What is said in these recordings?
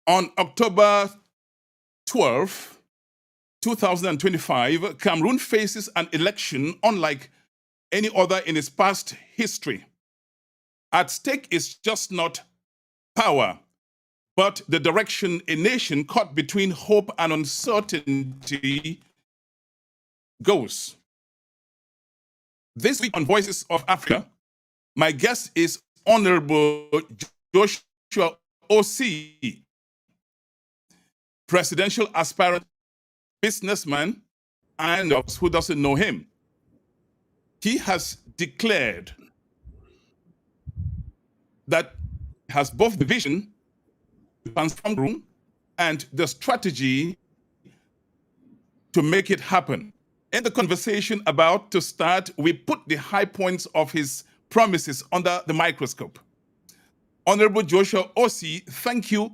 On October 12, 2025, Cameroon faces an election unlike any other in its past history. At stake is just not power, but the direction a nation caught between hope and uncertainty goes. This week on Voices of Africa, my guest is Honorable Joshua Osih, presidential aspirant, businessman, and who doesn't know him. He has declared that he has both the vision to transform Cameroon and the strategy to make it happen. In the conversation about to start, we put the high points of his promises under the microscope. Honorable Joshua Osih, thank you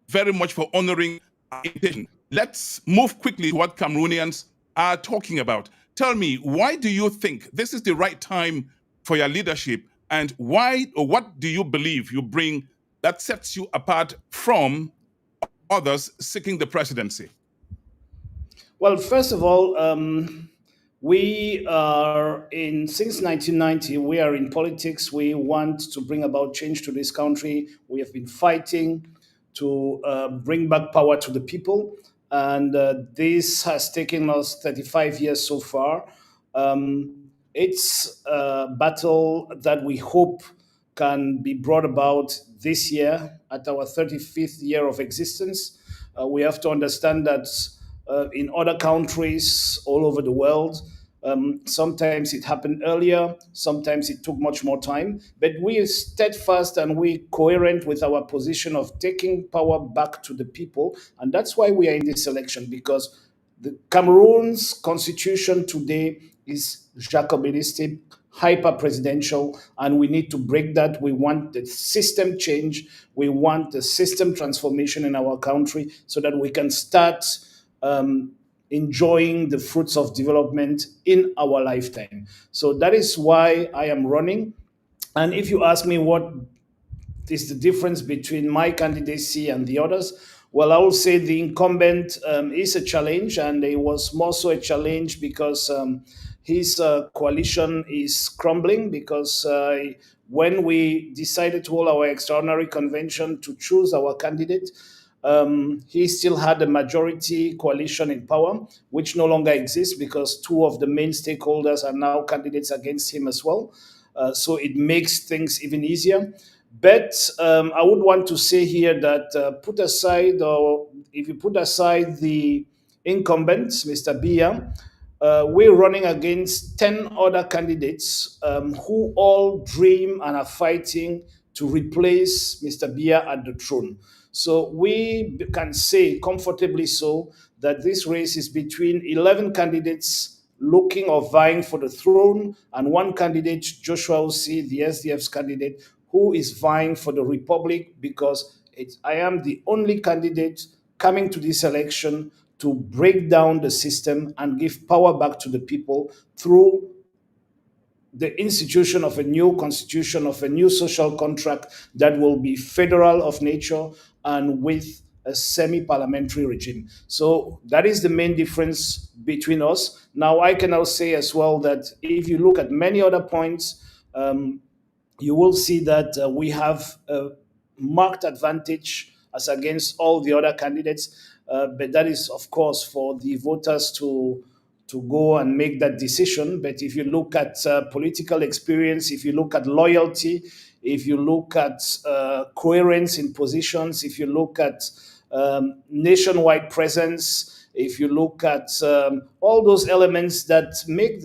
very much for honoring our invitation. Let's move quickly to what Cameroonians are talking about. Tell me, why do you think this is the right time for your leadership, and why, or what do you believe you bring that sets you apart from others seeking the presidency? Well, first of all, we are since 1990, we are in politics. We want to bring about change to this country. We have been fighting to bring back power to the people. And this has taken us 35 years so far. It's a battle that we hope can be brought about this year at our 35th year of existence. We have to understand that in other countries all over the world, sometimes it happened earlier, sometimes it took much more time, but we are steadfast and we coherent with our position of taking power back to the people. And that's why we are in this election, because the Cameroon's constitution today is Jacobinistic, hyper-presidential, and we need to break that. We want the system change. We want the system transformation in our country so that we can start enjoying the fruits of development in our lifetime. So that is why I am running. And if you ask me what is the difference between my candidacy and the others, well, I will say the incumbent is a challenge, and it was more so a challenge because his coalition is crumbling, because when we decided to hold our extraordinary convention to choose our candidate, he still had a majority coalition in power, which no longer exists because two of the main stakeholders are now candidates against him as well. So it makes things even easier. But I would want to say here that put aside, or if you put aside the incumbent, Mr. Biya, we're running against 10 other candidates who all dream and are fighting to replace Mr. Biya at the throne. So we can say comfortably so that this race is between 11 candidates looking or vying for the throne, and one candidate, Joshua Osih, the SDF's candidate, who is vying for the republic, because I am the only candidate coming to this election to break down the system and give power back to the people through the institution of a new constitution, of a new social contract that will be federal of nature and with a semi-parliamentary regime. So that is the main difference between us. Now, I can now say as well that if you look at many other points, you will see that we have a marked advantage as against all the other candidates. But that is, of course, for the voters to go and make that decision. But if you look at political experience, if you look at loyalty, if you look at coherence in positions, if you look at nationwide presence, if you look at all those elements that make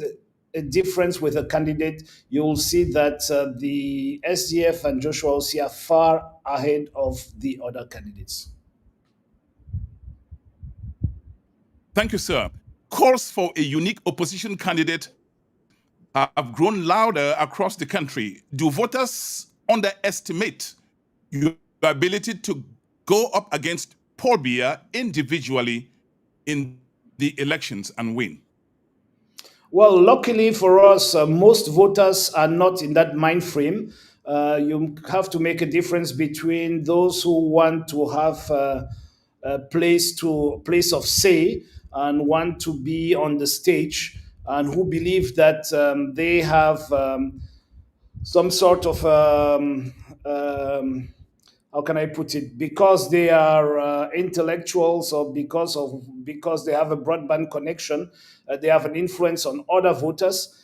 a difference with a candidate, you will see that the SDF and Joshua Osih are far ahead of the other candidates. Thank you, sir. Calls for a unique opposition candidate have grown louder across the country. Do voters underestimate your ability to go up against Paul Biya individually in the elections and win? Well, luckily for us, most voters are not in that mind frame. You have to make a difference between those who want to have a place of say and want to be on the stage, and who believe that they have some sort of how can I put it? Because they are intellectuals, or because they have a broadband connection, they have an influence on other voters.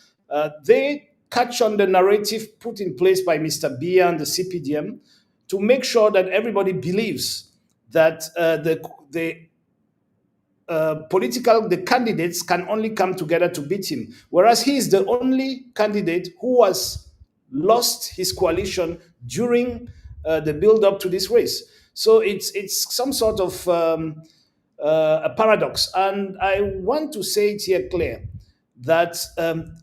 They catch on the narrative put in place by Mr. Bia and the CPDM to make sure that everybody believes that the candidates can only come together to beat him, whereas he is the only candidate who has lost his coalition during the build-up to this race. So it's some sort of a paradox, and I want to say it here clear that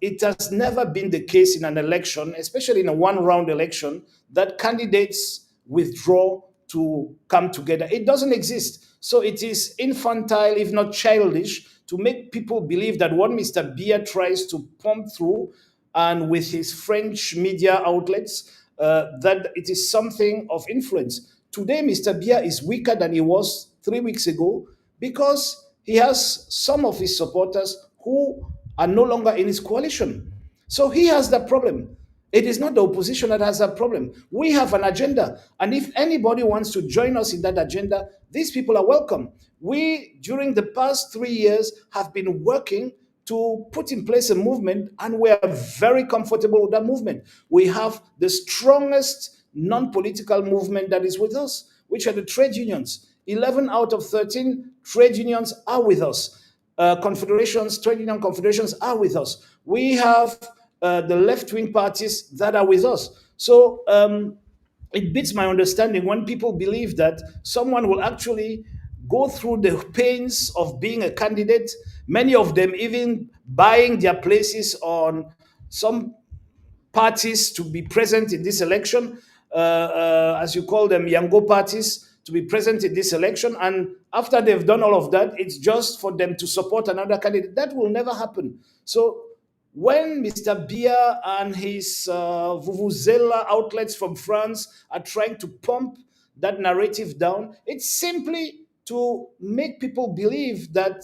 it has never been the case in an election, especially in a one-round election, that candidates withdraw to come together. It doesn't exist. So it is infantile, if not childish, to make people believe that what Mr. Bia tries to pump through, and with his French media outlets, that it is something of influence. Today, Mr. Bia is weaker than he was 3 weeks ago because he has some of his supporters who are no longer in his coalition. So he has that problem. It is not the opposition that has that problem. We have an agenda. And if anybody wants to join us in that agenda, these people are welcome. We, during the past 3 years, have been working to put in place a movement, and we are very comfortable with that movement. We have the strongest non-political movement that is with us, which are the trade unions. 11 out of 13 trade unions are with us. Trade union confederations are with us. We have the left-wing parties that are with us. So it beats my understanding when people believe that someone will actually go through the pains of being a candidate, many of them even buying their places on some parties to be present in this election, as you call them, Yango parties, to be present in this election. And after they've done all of that, it's just for them to support another candidate. That will never happen. So when Mr. Bia and his Vuvuzela outlets from France are trying to pump that narrative down, it's simply to make people believe that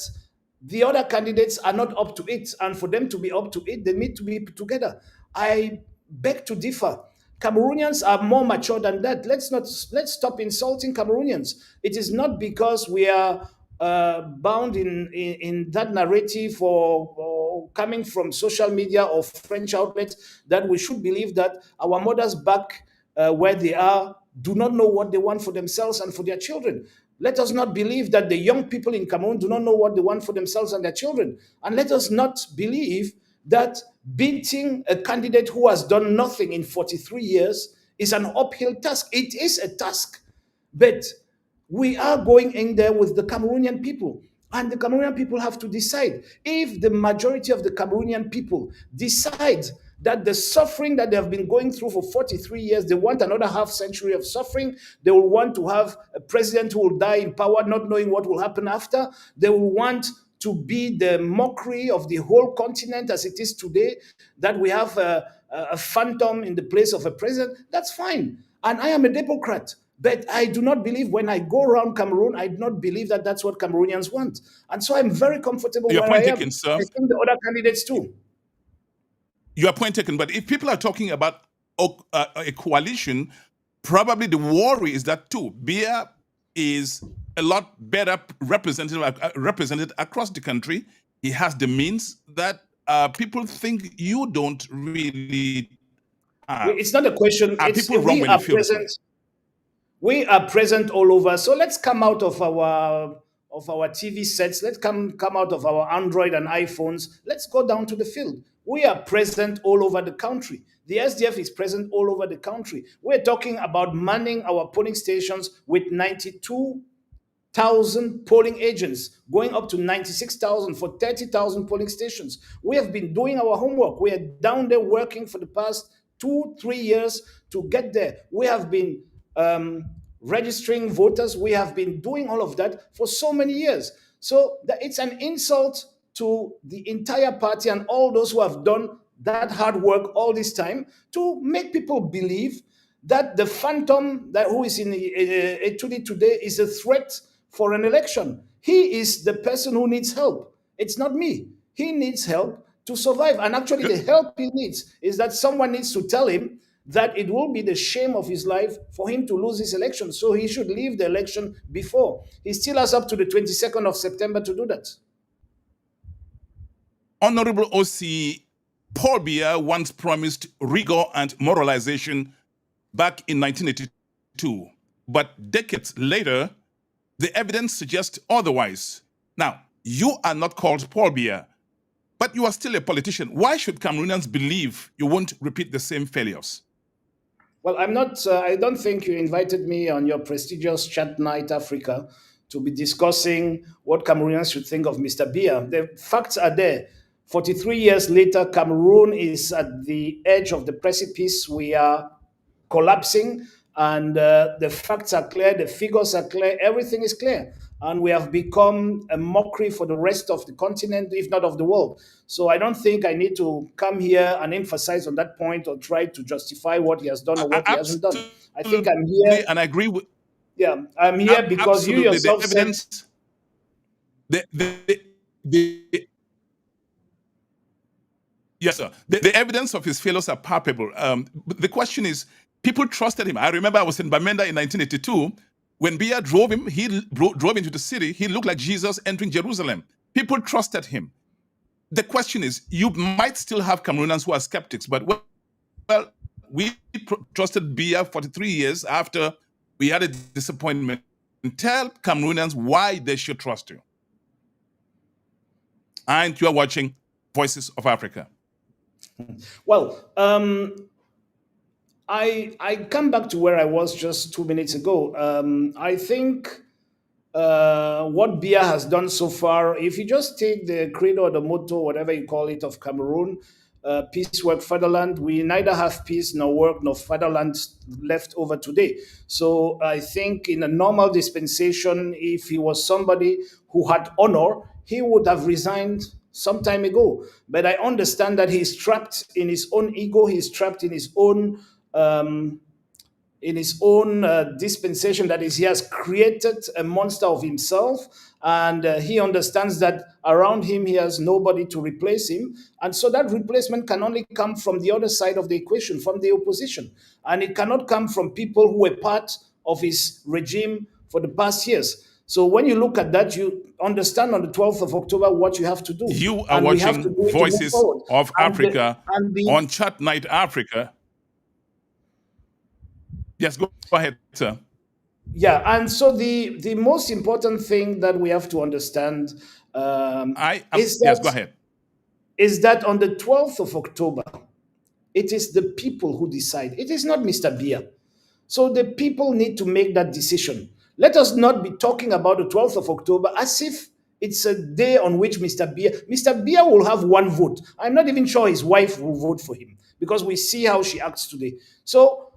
the other candidates are not up to it. And for them to be up to it, they need to be together. I beg to differ. Cameroonians are more mature than that. Let's stop insulting Cameroonians. It is not because we are bound in that narrative or coming from social media or French outlets that we should believe that our mothers back where they are do not know what they want for themselves and for their children. Let us not believe that the young people in Cameroon do not know what they want for themselves and their children. And let us not believe that beating a candidate who has done nothing in 43 years is an uphill task. It is a task, but we are going in there with the Cameroonian people. And the Cameroonian people have to decide. If the majority of the Cameroonian people decide that the suffering that they have been going through for 43 years, they want another half century of suffering. They will want to have a president who will die in power, not knowing what will happen after. They will want to be the mockery of the whole continent as it is today, that we have a phantom in the place of a president. That's fine. And I am a Democrat. But I do not believe, when I go around Cameroon, I do not believe that that's what Cameroonians want. And so I'm very comfortable Your where point I am. taken, sir. I think the other candidates too. Your point taken. But if people are talking about a coalition, probably the worry is that too. Bia is a lot better represented across the country. He has the means that people think you don't really have. It's not a question. People wrong when they feel present. We are present all over. So let's come out of our TV sets. Let's come out of our Android and iPhones. Let's go down to the field. We are present all over the country. The SDF is present all over the country. We're talking about manning our polling stations with 92,000 polling agents, going up to 96,000 for 30,000 polling stations. We have been doing our homework. We are down there working for the past 2-3 years to get there. We have been registering voters. We have been doing all of that for so many years. So it's an insult to the entire party and all those who have done that hard work all this time to make people believe that the phantom that who is in Etuli today is a threat for an election. He is the person who needs help. It's not me. He needs help to survive. And actually, the help he needs is that someone needs to tell him that it will be the shame of his life for him to lose his election. So he should leave the election before. He still has up to the 22nd of September to do that. Honorable Osih, Paul Biya once promised rigor and moralization back in 1982. But decades later, the evidence suggests otherwise. Now, you are not called Paul Biya, but you are still a politician. Why should Cameroonians believe you won't repeat the same failures? Well, I'm not, I don't think you invited me on your prestigious chat night, Africa, to be discussing what Cameroonians should think of Mr. Biya. The facts are there. 43 years later, Cameroon is at the edge of the precipice. We are collapsing, and the facts are clear, the figures are clear, everything is clear. And we have become a mockery for the rest of the continent, if not of the world. So I don't think I need to come here and emphasize on that point or try to justify what he has done or what he hasn't done. I think I'm here. And I agree with. Yeah, I'm here because you yourself the evidence, said. Yes, sir. The evidence of his failures are palpable. The question is, people trusted him. I remember I was in Bamenda in 1982. When Biya drove him, he drove into the city. He looked like Jesus entering Jerusalem. People trusted him. The question is, you might still have Cameroonians who are skeptics, but well, we trusted Biya 43 years after we had a disappointment. Tell Cameroonians why they should trust you. And you are watching Voices of Africa. Well, I come back to where I was just 2 minutes ago. I think what Biya has done so far, if you just take the credo or the motto, whatever you call it, of Cameroon, peace, work, fatherland, we neither have peace nor work nor fatherland left over today. So I think in a normal dispensation, if he was somebody who had honor, he would have resigned some time ago. But I understand that he's trapped in his own ego, he's trapped in his own dispensation, that is, he has created a monster of himself, and he understands that around him he has nobody to replace him, and so that replacement can only come from the other side of the equation, from the opposition, and it cannot come from people who were part of his regime for the past years. So when you look at that, you understand on the 12th of October what you have to do. You are watching Voices of Africa on Chat Night Africa. Yes, go ahead, sir. Yeah, and so the most important thing that we have to understand yes, go ahead. Is that on the 12th of October, it is the people who decide. It is not Mr. Biya. So the people need to make that decision. Let us not be talking about the 12th of October as if it's a day on which Mr. Biya will have one vote. I'm not even sure his wife will vote for him, because we see how she acts today. So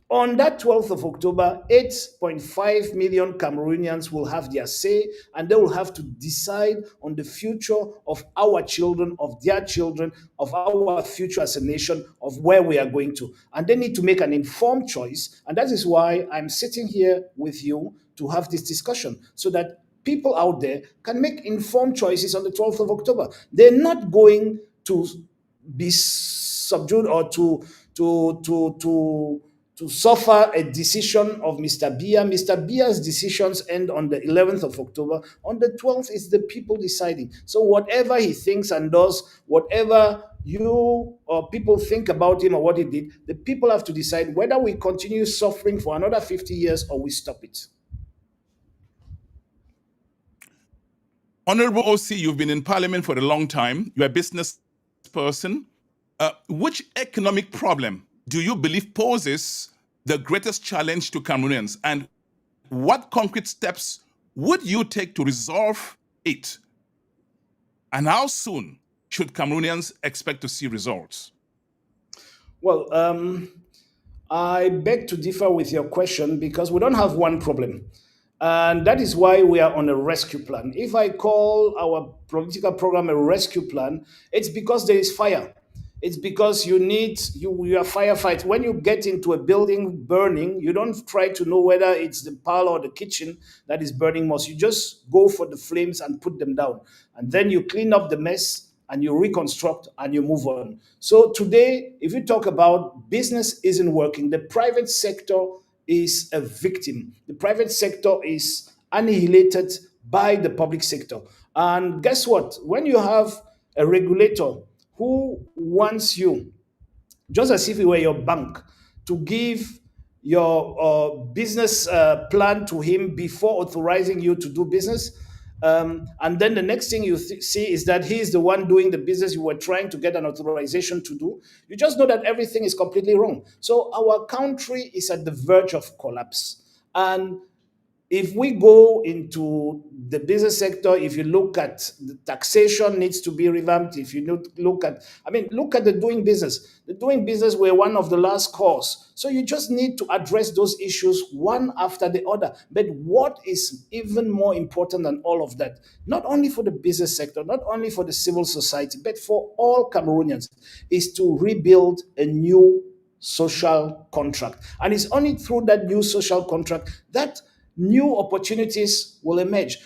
on that 12th of October, 8.5 million Cameroonians will have their say, and they will have to decide on the future of our children, of their children, of our future as a nation, of where we are going to. And they need to make an informed choice. And that is why I'm sitting here with you to have this discussion, so that people out there can make informed choices on the 12th of October. They're not going to be subdued or to suffer a decision of Mr. Biya. Mr. Biya's decisions end on the 11th of October. On the 12th, it's the people deciding. So whatever he thinks and does, whatever you or people think about him or what he did, the people have to decide whether we continue suffering for another 50 years or we stop it. Honorable Osih, you've been in Parliament for a long time. You're a business person. Which economic problem do you believe poses the greatest challenge to Cameroonians, and what concrete steps would you take to resolve it? And how soon should Cameroonians expect to see results? Well, I beg to differ with your question, because we don't have one problem. And that is why we are on a rescue plan. If I call our political program a rescue plan, it's because there is fire. It's because you are firefight. When you get into a building burning, you don't try to know whether it's the parlor or the kitchen that is burning most. You just go for the flames and put them down. And then you clean up the mess and you reconstruct and you move on. So today, if you talk about business isn't working, the private sector is a victim. The private sector is annihilated by the public sector. And guess what? When you have a regulator who wants you, just as if it were your bank, to give your business plan to him before authorizing you to do business. And then the next thing you see is that he is the one doing the business you were trying to get an authorization to do. You just know that everything is completely wrong. So our country is at the verge of collapse. And if we go into the business sector, if you look at the taxation needs to be revamped. If you look at the doing business. The doing business were one of the last calls. So you just need to address those issues one after the other. But what is even more important than all of that, not only for the business sector, not only for the civil society, but for all Cameroonians, is to rebuild a new social contract. And it's only through that new social contract that new opportunities will emerge.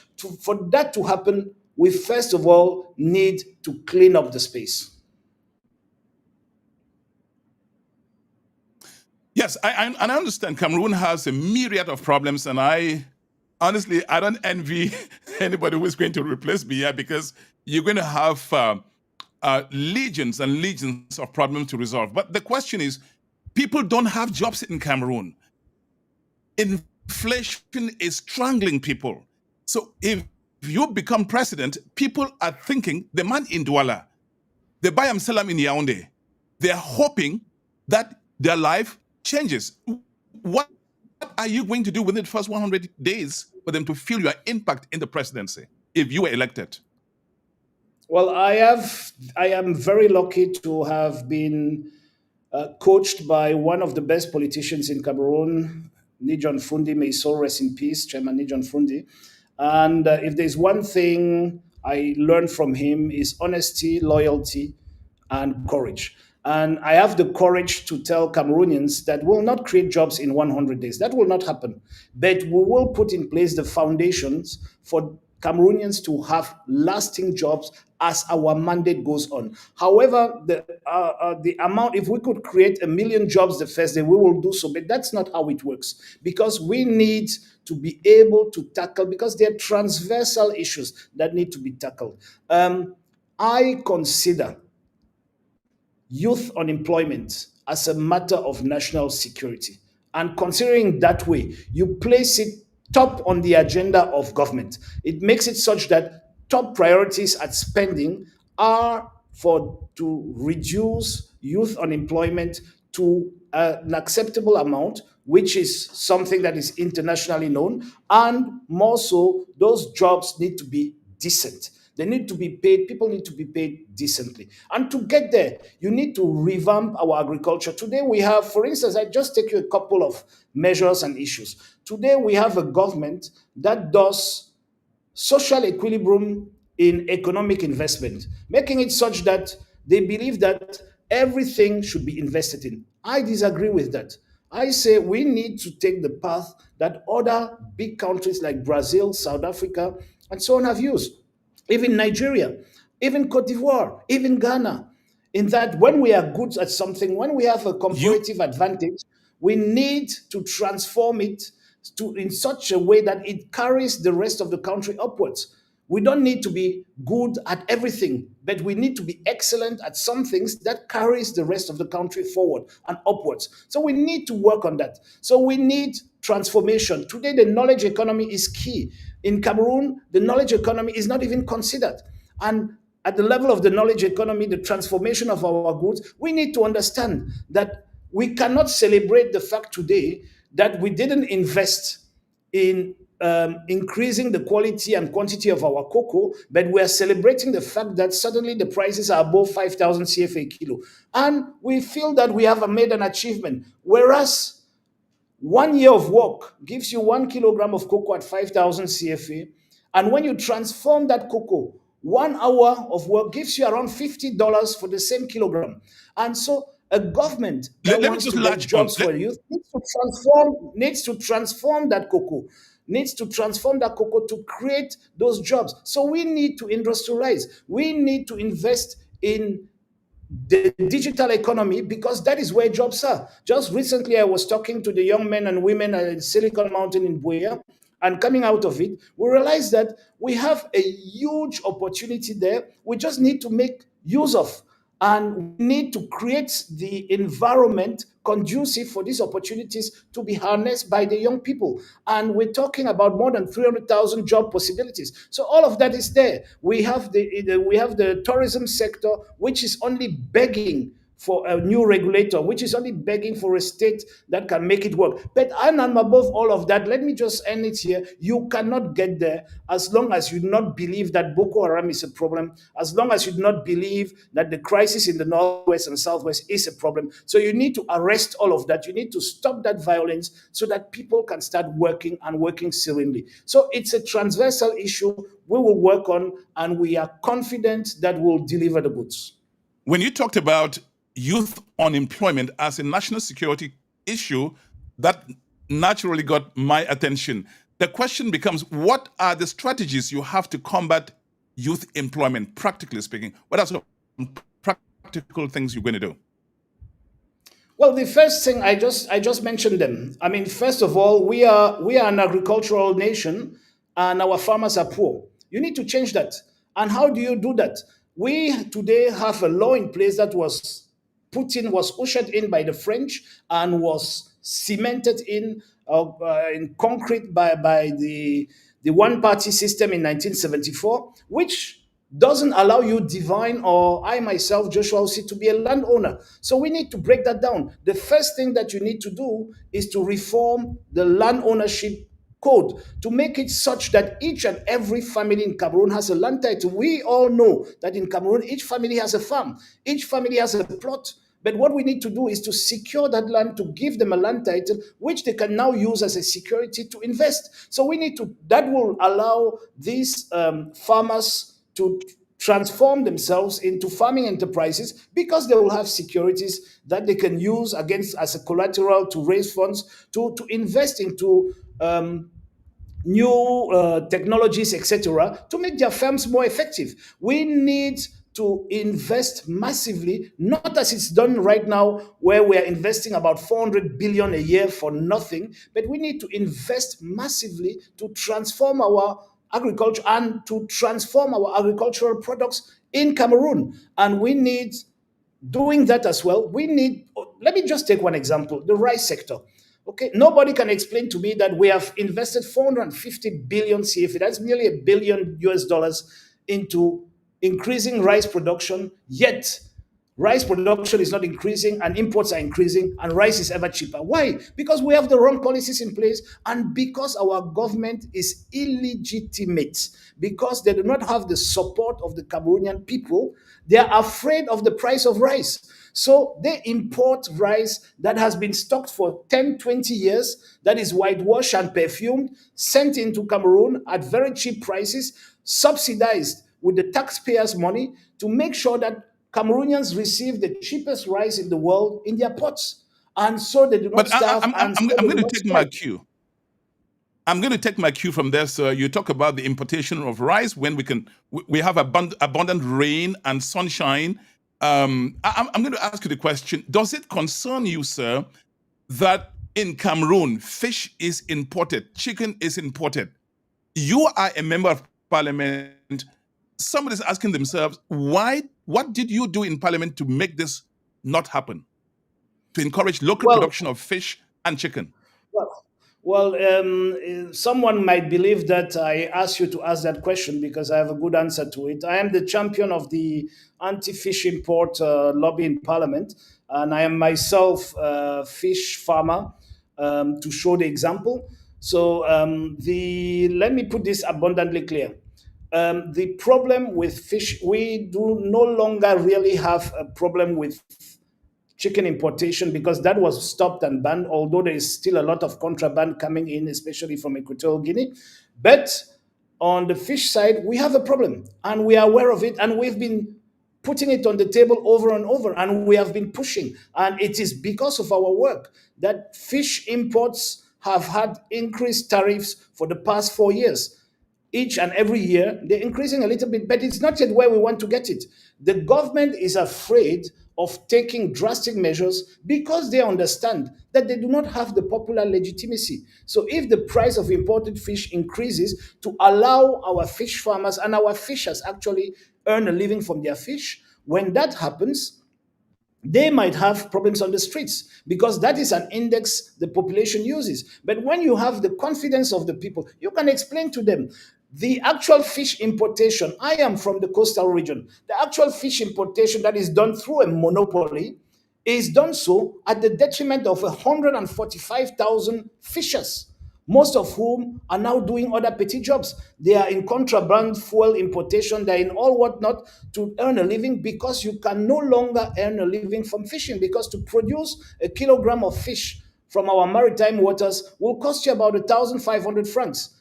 For that to happen, we first of all need to clean up the space. Yes, and I understand Cameroon has a myriad of problems, and I don't envy anybody who is going to replace me here, because you're going to have legions and legions of problems to resolve. But the question is, people don't have jobs in Cameroon. Inflation is strangling people. So if you become president, people are thinking the man in Douala, the Bayam Salam in Yaoundé, they're hoping that their life changes. What are you going to do within the first 100 days for them to feel your impact in the presidency if you were elected? Well, I am very lucky to have been coached by one of the best politicians in Cameroon, Nijon Fundi. May his soul rest in peace, Chairman Nijon Fundi. And if there's one thing I learned from him, is honesty, loyalty, and courage. And I have the courage to tell Cameroonians that we'll not create jobs in 100 days. That will not happen. But we will put in place the foundations for Cameroonians to have lasting jobs as our mandate goes on. However, the amount, if we could create 1 million jobs the first day, we will do so. But that's not how it works, because we need to be able to tackle, because there are transversal issues that need to be tackled. I consider youth unemployment as a matter of national security. And considering that way, you place it top on the agenda of government. It makes it such that top priorities at spending are to reduce youth unemployment to an acceptable amount, which is something that is internationally known. And more so, those jobs need to be decent. They need to be paid. People need to be paid decently. And to get there, you need to revamp our agriculture. Today we have, for instance, I just take you a couple of measures and issues. Today we have a government that does social equilibrium in economic investment, making it such that they believe that everything should be invested in. I disagree with that. I say we need to take the path that other big countries like Brazil, South Africa, and so on have used. Even Nigeria, even Cote d'Ivoire, even Ghana, in that when we are good at something, when we have a comparative advantage, we need to transform it in such a way that it carries the rest of the country upwards. We don't need to be good at everything, but we need to be excellent at some things that carries the rest of the country forward and upwards. So we need to work on that. So we need transformation. Today, the knowledge economy is key. In Cameroon, the knowledge economy is not even considered. And at the level of the knowledge economy, the transformation of our goods, we need to understand that we cannot celebrate the fact today that we didn't invest in increasing the quality and quantity of our cocoa, but we are celebrating the fact that suddenly the prices are above 5,000 CFA kilo. And we feel that we have made an achievement. Whereas 1 year of work gives you 1 kilogram of cocoa at 5,000 CFA. And when you transform that cocoa, 1 hour of work gives you around $50 for the same kilogram. And so a government that Let me wants just to get latch on. jobs for youth needs to transform that cocoa, to create those jobs. So we need to industrialize. We need to invest in the digital economy, because that is where jobs are. Just recently, I was talking to the young men and women at Silicon Mountain in Buea, and coming out of it, we realized that we have a huge opportunity there. We just need to make use of, and we need to create the environment conducive for these opportunities to be harnessed by the young people. And we're talking about more than 300,000 job possibilities. So all of that is there. We have the tourism sector, which is only begging for a new regulator, which is only begging for a state that can make it work. But and above all of that, let me just end it here. You cannot get there as long as you do not believe that Boko Haram is a problem, as long as you do not believe that the crisis in the Northwest and Southwest is a problem. So you need to arrest all of that. You need to stop that violence so that people can start working, and working serenely. So it's a transversal issue we will work on, and we are confident that we'll deliver the goods. When you talked about youth unemployment as a national security issue, that naturally got my attention. The question becomes, what are the strategies you have to combat youth employment, practically speaking? What are some practical things you're going to do? Well, the first thing I just mentioned them. I mean, first of all, we are an agricultural nation, and our farmers are poor. You need to change that. And how do you do that? We today have a law in place that was ushered in by the French, and was cemented in concrete by the one-party system in 1974, which doesn't allow you, divine, or I myself, Joshua Osih, to be a landowner. So we need to break that down. The first thing that you need to do is to reform the land ownership code, to make it such that each and every family in Cameroon has a land title. We all know that in Cameroon, each family has a farm, each family has a plot. But what we need to do is to secure that land, to give them a land title, which they can now use as a security to invest. So that will allow these farmers to transform themselves into farming enterprises, because they will have securities that they can use as a collateral to raise funds, to invest into new technologies, etc., to make their firms more effective. We need to invest massively, not as it's done right now, where we are investing about 400 billion a year for nothing, but we need to invest massively to transform our agriculture and to transform our agricultural products in Cameroon. And we need, doing that as well, let me just take one example, the rice sector. Okay, nobody can explain to me that we have invested 450 billion CFA, that's nearly $1 billion US, into increasing rice production, yet rice production is not increasing and imports are increasing, and rice is ever cheaper. Why? Because we have the wrong policies in place, and because our government is illegitimate, because they do not have the support of the Cameroonian people. They are afraid of the price of rice. So they import rice that has been stocked for 10, 20 years, that is whitewashed and perfumed, sent into Cameroon at very cheap prices, subsidized with the taxpayers' money, to make sure that Cameroonians receive the cheapest rice in the world in their pots. And so they do not But starve. I'm going to take my cue. I'm going to take my cue from there, sir. You talk about the importation of rice when we have abundant rain and sunshine. I'm going to ask you the question: does it concern you, sir, that in Cameroon fish is imported, chicken is imported? You are a member of parliament. Somebody's asking themselves, why? What did you do in parliament to make this not happen? To encourage local production of fish and chicken? Well, someone might believe that I asked you to ask that question because I have a good answer to it. I am the champion of the anti-fish import lobby in Parliament, and I am myself a fish farmer, to show the example. So let me put this abundantly clear. The problem with fish, we do no longer really have a problem with chicken importation, because that was stopped and banned, although there is still a lot of contraband coming in, especially from Equatorial Guinea. But on the fish side, we have a problem, and we are aware of it, and we've been putting it on the table over and over, and we have been pushing. And it is because of our work that fish imports have had increased tariffs for the past 4 years. Each and every year, they're increasing a little bit, but it's not yet where we want to get it. The government is afraid of taking drastic measures because they understand that they do not have the popular legitimacy. So if the price of imported fish increases to allow our fish farmers and our fishers actually earn a living from their fish, when that happens, they might have problems on the streets, because that is an index the population uses. But when you have the confidence of the people, you can explain to them the actual fish importation. I am from the coastal region. The actual fish importation that is done through a monopoly is done so at the detriment of 145,000 fishers, most of whom are now doing other petty jobs. They are in contraband fuel importation, they're in all whatnot to earn a living, because you can no longer earn a living from fishing, because to produce a kilogram of fish from our maritime waters will cost you about 1,500 francs.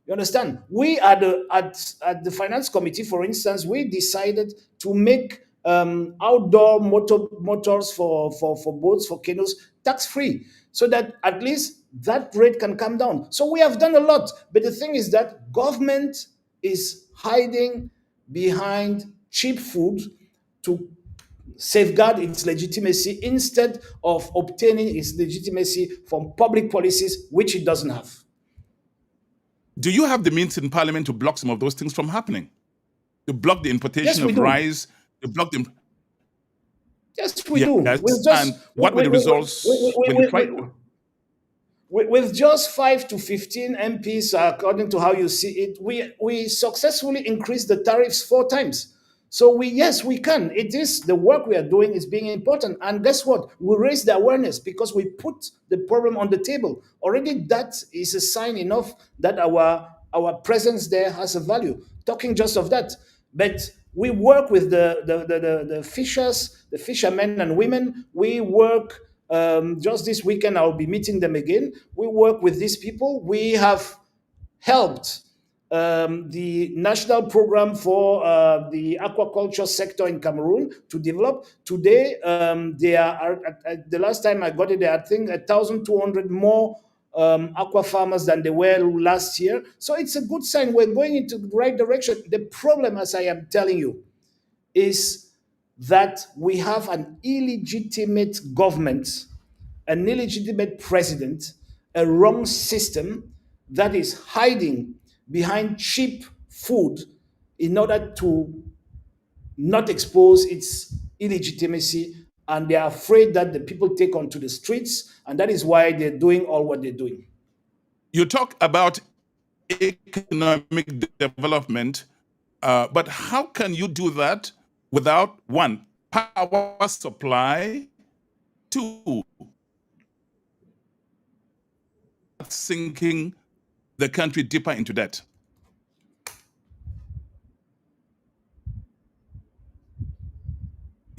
You understand? We at the finance committee, for instance, we decided to make outdoor motors for boats, for canoes, tax free, so that at least that rate can come down. So we have done a lot, but the thing is that government is hiding behind cheap food to safeguard its legitimacy, instead of obtaining its legitimacy from public policies which it doesn't have. Do you have the means in Parliament to block some of those things from happening? To block the importation Yes, we of do. rice, to block them? Yes, we do. Yes. We've just, And what were the results when you tried to? with just 5 to 15 MPs, according to how you see it, we successfully increased the tariffs 4 times. So yes, we can. It is the work we are doing is being important. And guess what? We raise the awareness because we put the problem on the table. Already that is a sign enough that our presence there has a value. Talking just of that. But we work with the fishers, the fishermen and women. We work, just this weekend, I'll be meeting them again. We work with these people. We have helped the national program for the aquaculture sector in Cameroon to develop. Today, they are, the last time I got it, there are, I think, 1,200 more aqua farmers than they were last year. So it's a good sign. We're going into the right direction. The problem, as I am telling you, is that we have an illegitimate government, an illegitimate president, a wrong system that is hiding behind cheap food in order to not expose its illegitimacy, and they are afraid that the people take onto the streets, and that is why they're doing all what they're doing. You talk about economic development, but how can you do that without, 1, power supply, 2, sinking the country deeper into debt?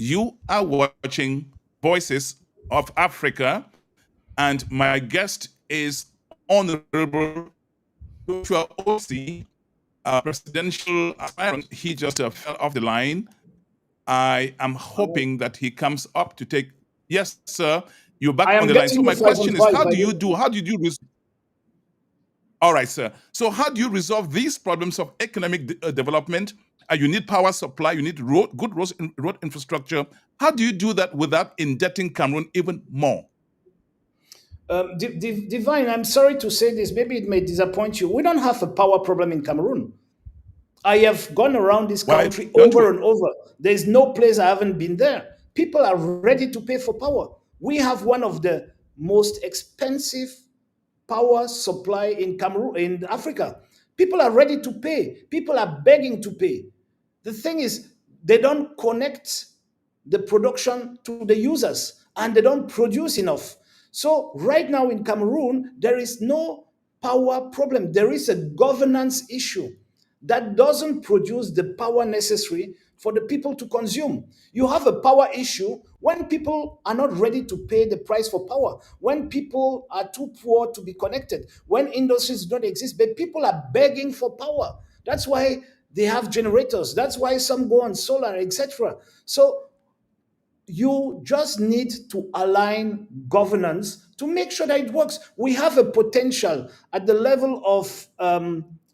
You are watching Voices of Africa, and my guest is Honorable Joshua Osih, presidential aspirant. He just fell off the line. I am hoping that he comes up to take. Yes, sir, you're back on the line. So my question is, how do you do? All right, sir. So how do you resolve these problems of economic development? You need power supply, you need good road infrastructure. How do you do that without indebting Cameroon even more? Divine, I'm sorry to say this, maybe it may disappoint you. We don't have a power problem in Cameroon. I have gone around this country over and over. There's no place I haven't been there. People are ready to pay for power. We have one of the most expensive power supply in Cameroon, in Africa. People are ready to pay. People are begging to pay. The thing is, they don't connect the production to the users, and they don't produce enough. So right now in Cameroon, there is no power problem. There is a governance issue that doesn't produce the power necessary for the people to consume. You have a power issue when people are not ready to pay the price for power, when people are too poor to be connected, when industries don't exist, but people are begging for power. That's why they have generators. That's why some go on solar, etc. So you just need to align governance to make sure that it works. We have a potential at the level of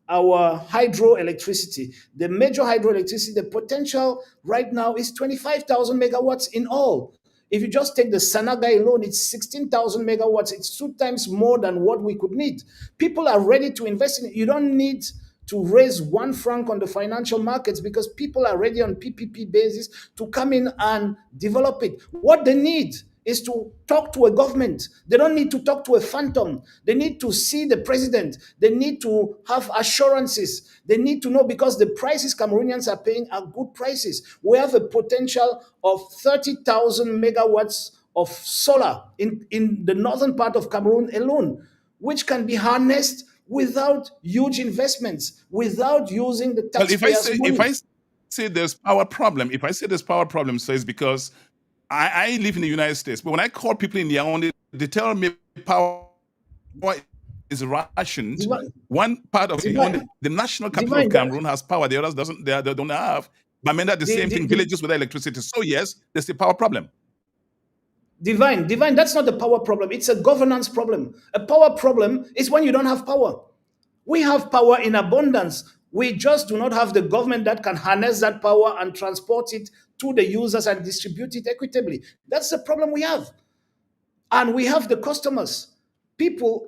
our hydroelectricity. The major hydroelectricity, the potential right now is 25,000 megawatts in all. If you just take the Sanaga alone, it's 16,000 megawatts. It's 2 times more than what we could need. People are ready to invest in it. You don't need to raise 1 franc on the financial markets because people are ready on PPP basis to come in and develop it. What they need is to talk to a government. They don't need to talk to a phantom. They need to see the president. They need to have assurances. They need to know, because the prices Cameroonians are paying are good prices. We have a potential of 30,000 megawatts of solar in the northern part of Cameroon alone, which can be harnessed without huge investments, without using the Well, taxpayers' money. if I say there's power problem, so it's because I live in the United States. But when I call people in Yaoundé, they tell me power is rationed. One part of Yaoundé, the national capital of Cameroon has power, the others they don't have. Bamenda, the same thing, villages without electricity. So yes, there's a power problem. Divine, that's not a power problem. It's a governance problem. A power problem is when you don't have power. We have power in abundance. We just do not have the government that can harness that power and transport it to the users and distribute it equitably. That's the problem we have. And we have the customers. People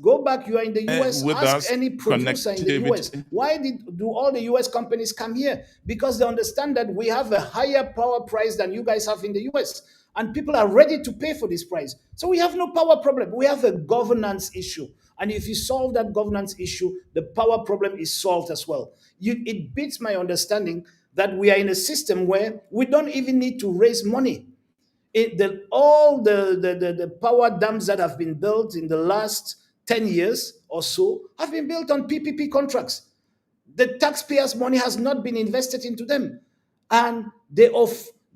go back, you are in the US, ask any producer in the US, why do all the US companies come here? Because they understand that we have a higher power price than you guys have in the US. And people are ready to pay for this price. So we have no power problem. We have a governance issue. And if you solve that governance issue, the power problem is solved as well. It beats my understanding that we are in a system where we don't even need to raise money. All the power dams that have been built in the last 10 years or so have been built on PPP contracts. The taxpayers' money has not been invested into them. And the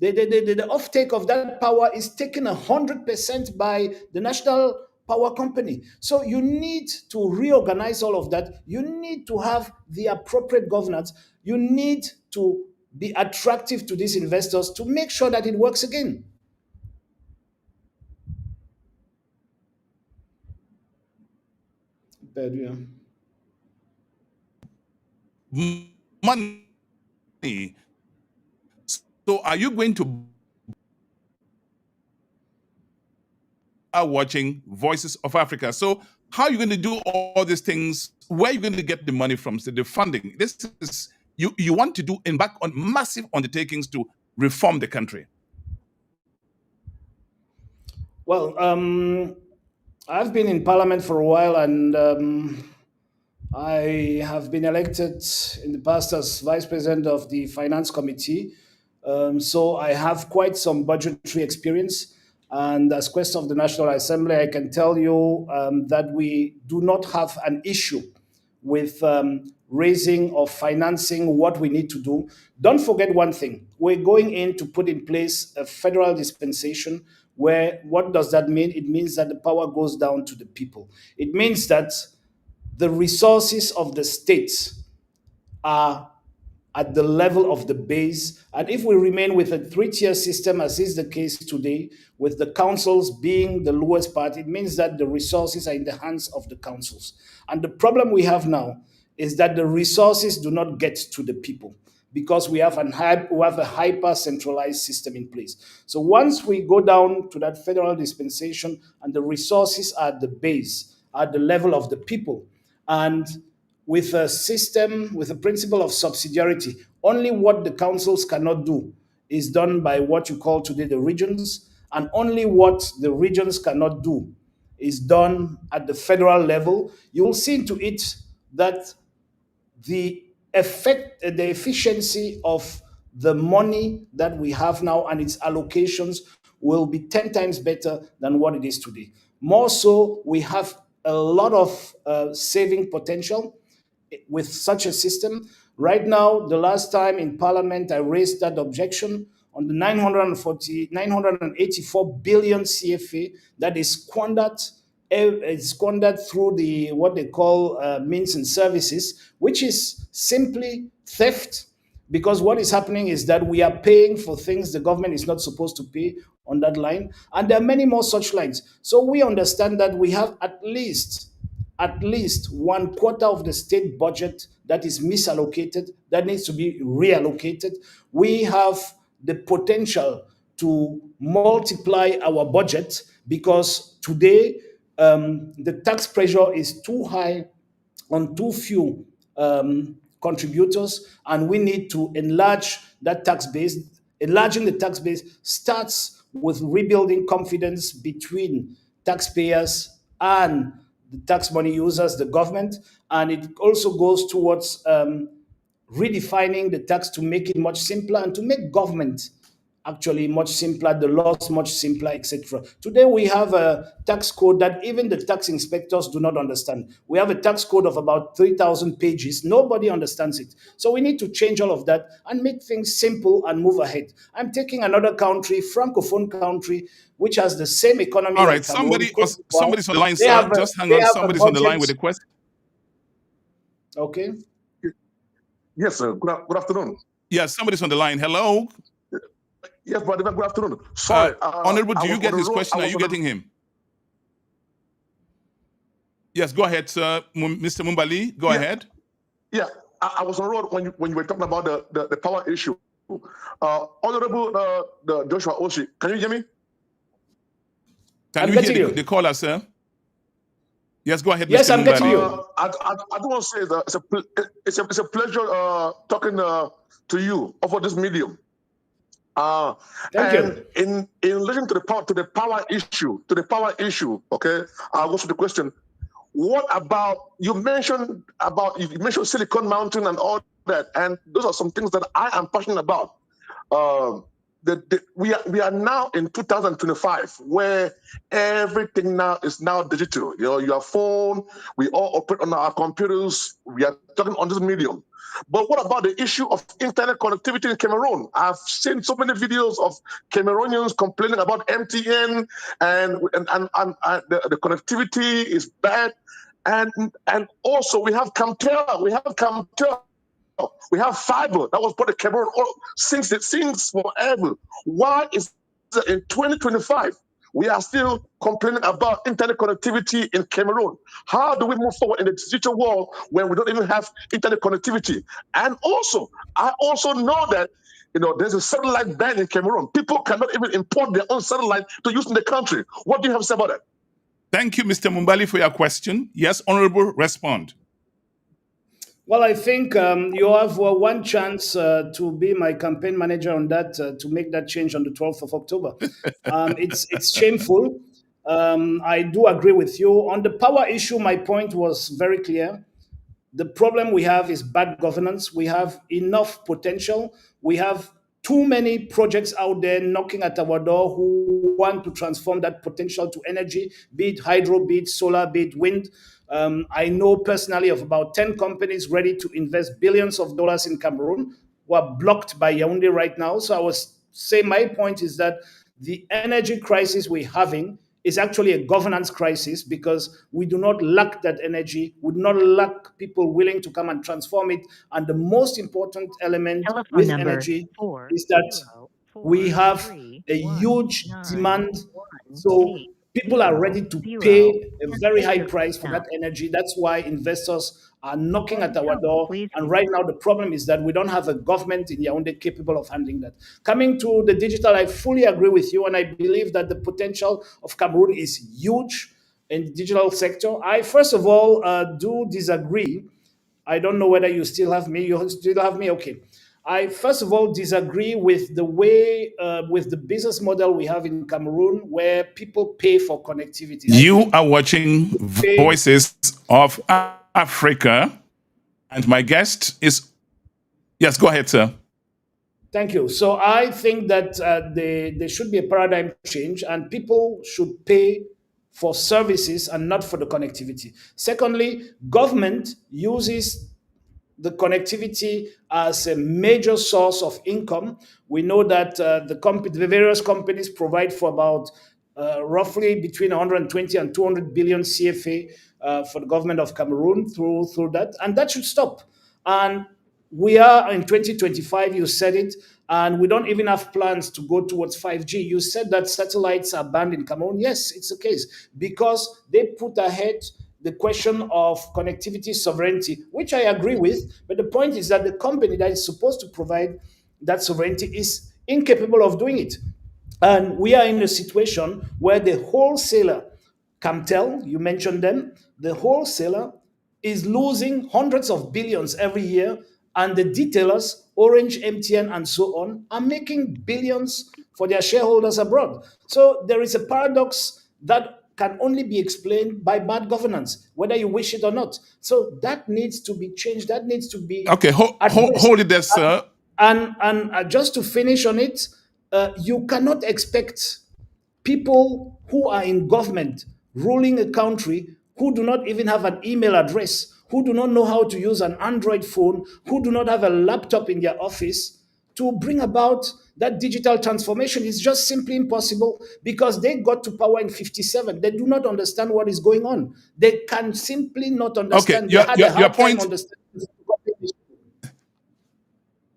offtake of that power is taken 100% by the national power company. So you need to reorganize all of that. You need to have the appropriate governance. You need to be attractive to these investors to make sure that it works again. Money. So are you going to watching Voices of Africa? So how are you going to do all these things? Where are you going to get the money from? So the funding. This is you want to embark on massive undertakings to reform the country. Well, I've been in Parliament for a while, and I have been elected in the past as Vice President of the Finance Committee. So I have quite some budgetary experience. And as Quest of the National Assembly, I can tell you that we do not have an issue with raising or financing what we need to do. Don't forget one thing. We're going in to put in place a federal dispensation where, what does that mean? It means that the power goes down to the people. It means that the resources of the states are at the level of the base. And if we remain with a 3-tier system, as is the case today, with the councils being the lowest part, it means that the resources are in the hands of the councils. And the problem we have now is that the resources do not get to the people because we have a hyper-centralized system in place. So once we go down to that federal dispensation and the resources are at the base, at the level of the people, and with a system, with a principle of subsidiarity, only what the councils cannot do is done by what you call today the regions, and only what the regions cannot do is done at the federal level. You will see into it that the efficiency of the money that we have now and its allocations will be 10 times better than what it is today. More so, we have a lot of saving potential with such a system. Right now, the last time in Parliament, I raised that objection on the 984 billion CFA that is squandered through the what they call means and services, which is simply theft. Because what is happening is that we are paying for things the government is not supposed to pay on that line, and there are many more such lines. So we understand that we have at least 1/4 of the state budget that is misallocated, that needs to be reallocated. We have the potential to multiply our budget because today the tax pressure is too high on too few contributors, and we need to enlarge that tax base. Enlarging the tax base starts with rebuilding confidence between taxpayers and the tax money users, the government, and it also goes towards redefining the tax to make it much simpler and to make government actually much simpler, the laws much simpler, etc. Today we have a tax code that even the tax inspectors do not understand. We have a tax code of about 3,000 pages. Nobody understands it. So we need to change all of that and make things simple and move ahead. I'm taking another country, Francophone country, which has the same economy All like right, Cameroon. somebody's on the line, They sir. have a, Just hang they on. have a Somebody's on the line budget. with a question. Okay. Yes, sir. Good afternoon. Yes, somebody's on the line. Hello. Yes, brother. Good afternoon. Sorry, Honorable, do you get his question? Are you getting him? Yes, go ahead, sir. Mr. Mumbali, go ahead. Yeah, I was on the road when you were talking about the power issue. Honorable the Joshua Osih, can you hear me? Can you hear the caller, sir? Yes, go ahead, yes, Mr. I'm Mumbali. getting you. I do want to say that it's a pleasure talking to you over this medium. Thank you. In relation to the power issue, okay, I'll go to the question. What about you mentioned Silicon Mountain and all that, and those are some things that I am passionate about. We are now in 2025 where everything now is digital. You know, your phone, we all operate on our computers. We are talking on this medium. But what about the issue of internet connectivity in Cameroon? I've seen so many videos of Cameroonians complaining about MTN and the connectivity is bad. And also we have Camtel. We have fiber that was put in Cameroon since forever. Why is it in 2025 we are still complaining about internet connectivity in Cameroon? How do we move forward in the digital world when we don't even have internet connectivity? And also, I also know that there's a satellite ban in Cameroon. People cannot even import their own satellite to use in the country. What do you have to say about that? Thank you, Mr. Mumbali, for your question. Yes, Honorable, respond. Well, I think you have one chance to be my campaign manager on that, to make that change on the 12th of October. It's shameful. I do agree with you. On the power issue, my point was very clear. The problem we have is bad governance. We have enough potential. We have too many projects out there knocking at our door who want to transform that potential to energy, be it hydro, be it solar, be it wind. I know personally of about 10 companies ready to invest billions of dollars in Cameroon who are blocked by Yaoundé right now. So I was saying my point is that the energy crisis we're having is actually a governance crisis because we do not lack that energy. We do not lack people willing to come and transform it. And the most important element with energy is that we have a huge demand. So people are ready to pay a very high price for that energy. That's why investors are knocking at our door. And right now, the problem is that we don't have a government in Yaoundé capable of handling that. Coming to the digital, I fully agree with you. And I believe that the potential of Cameroon is huge in the digital sector. I, first of all, do disagree. I don't know whether you still have me. You still have me? Okay. I, first of all, disagree with the way, with the business model we have in Cameroon, where people pay for connectivity. You are watching Voices of Africa, and my guest is... Yes, go ahead, sir. Thank you. So I think that there should be a paradigm change, and people should pay for services and not for the connectivity. Secondly, government uses the connectivity as a major source of income. We know that the various companies provide for about roughly between 120 and 200 billion CFA for the government of Cameroon through that, and that should stop. And we are in 2025, you said it, and we don't even have plans to go towards 5G. You said that satellites are banned in Cameroon. Yes, it's the case, because they put ahead the question of connectivity sovereignty, which I agree with. But the point is that the company that is supposed to provide that sovereignty is incapable of doing it. And we are in a situation where the wholesaler, Camtel, you mentioned them, the wholesaler is losing hundreds of billions every year, and the detailers, Orange, MTN, and so on, are making billions for their shareholders abroad. So there is a paradox that can only be explained by bad governance, whether you wish it or not. So that needs to be changed. That needs to be Okay, addressed. hold it there, sir. And just to finish on it, you cannot expect people who are in government ruling a country who do not even have an email address, who do not know how to use an Android phone, who do not have a laptop in their office to bring about that digital transformation. Is just simply impossible, because they got to power in 57. They do not understand what is going on. They can simply not Okay, understand. They had a your hard time point. understanding.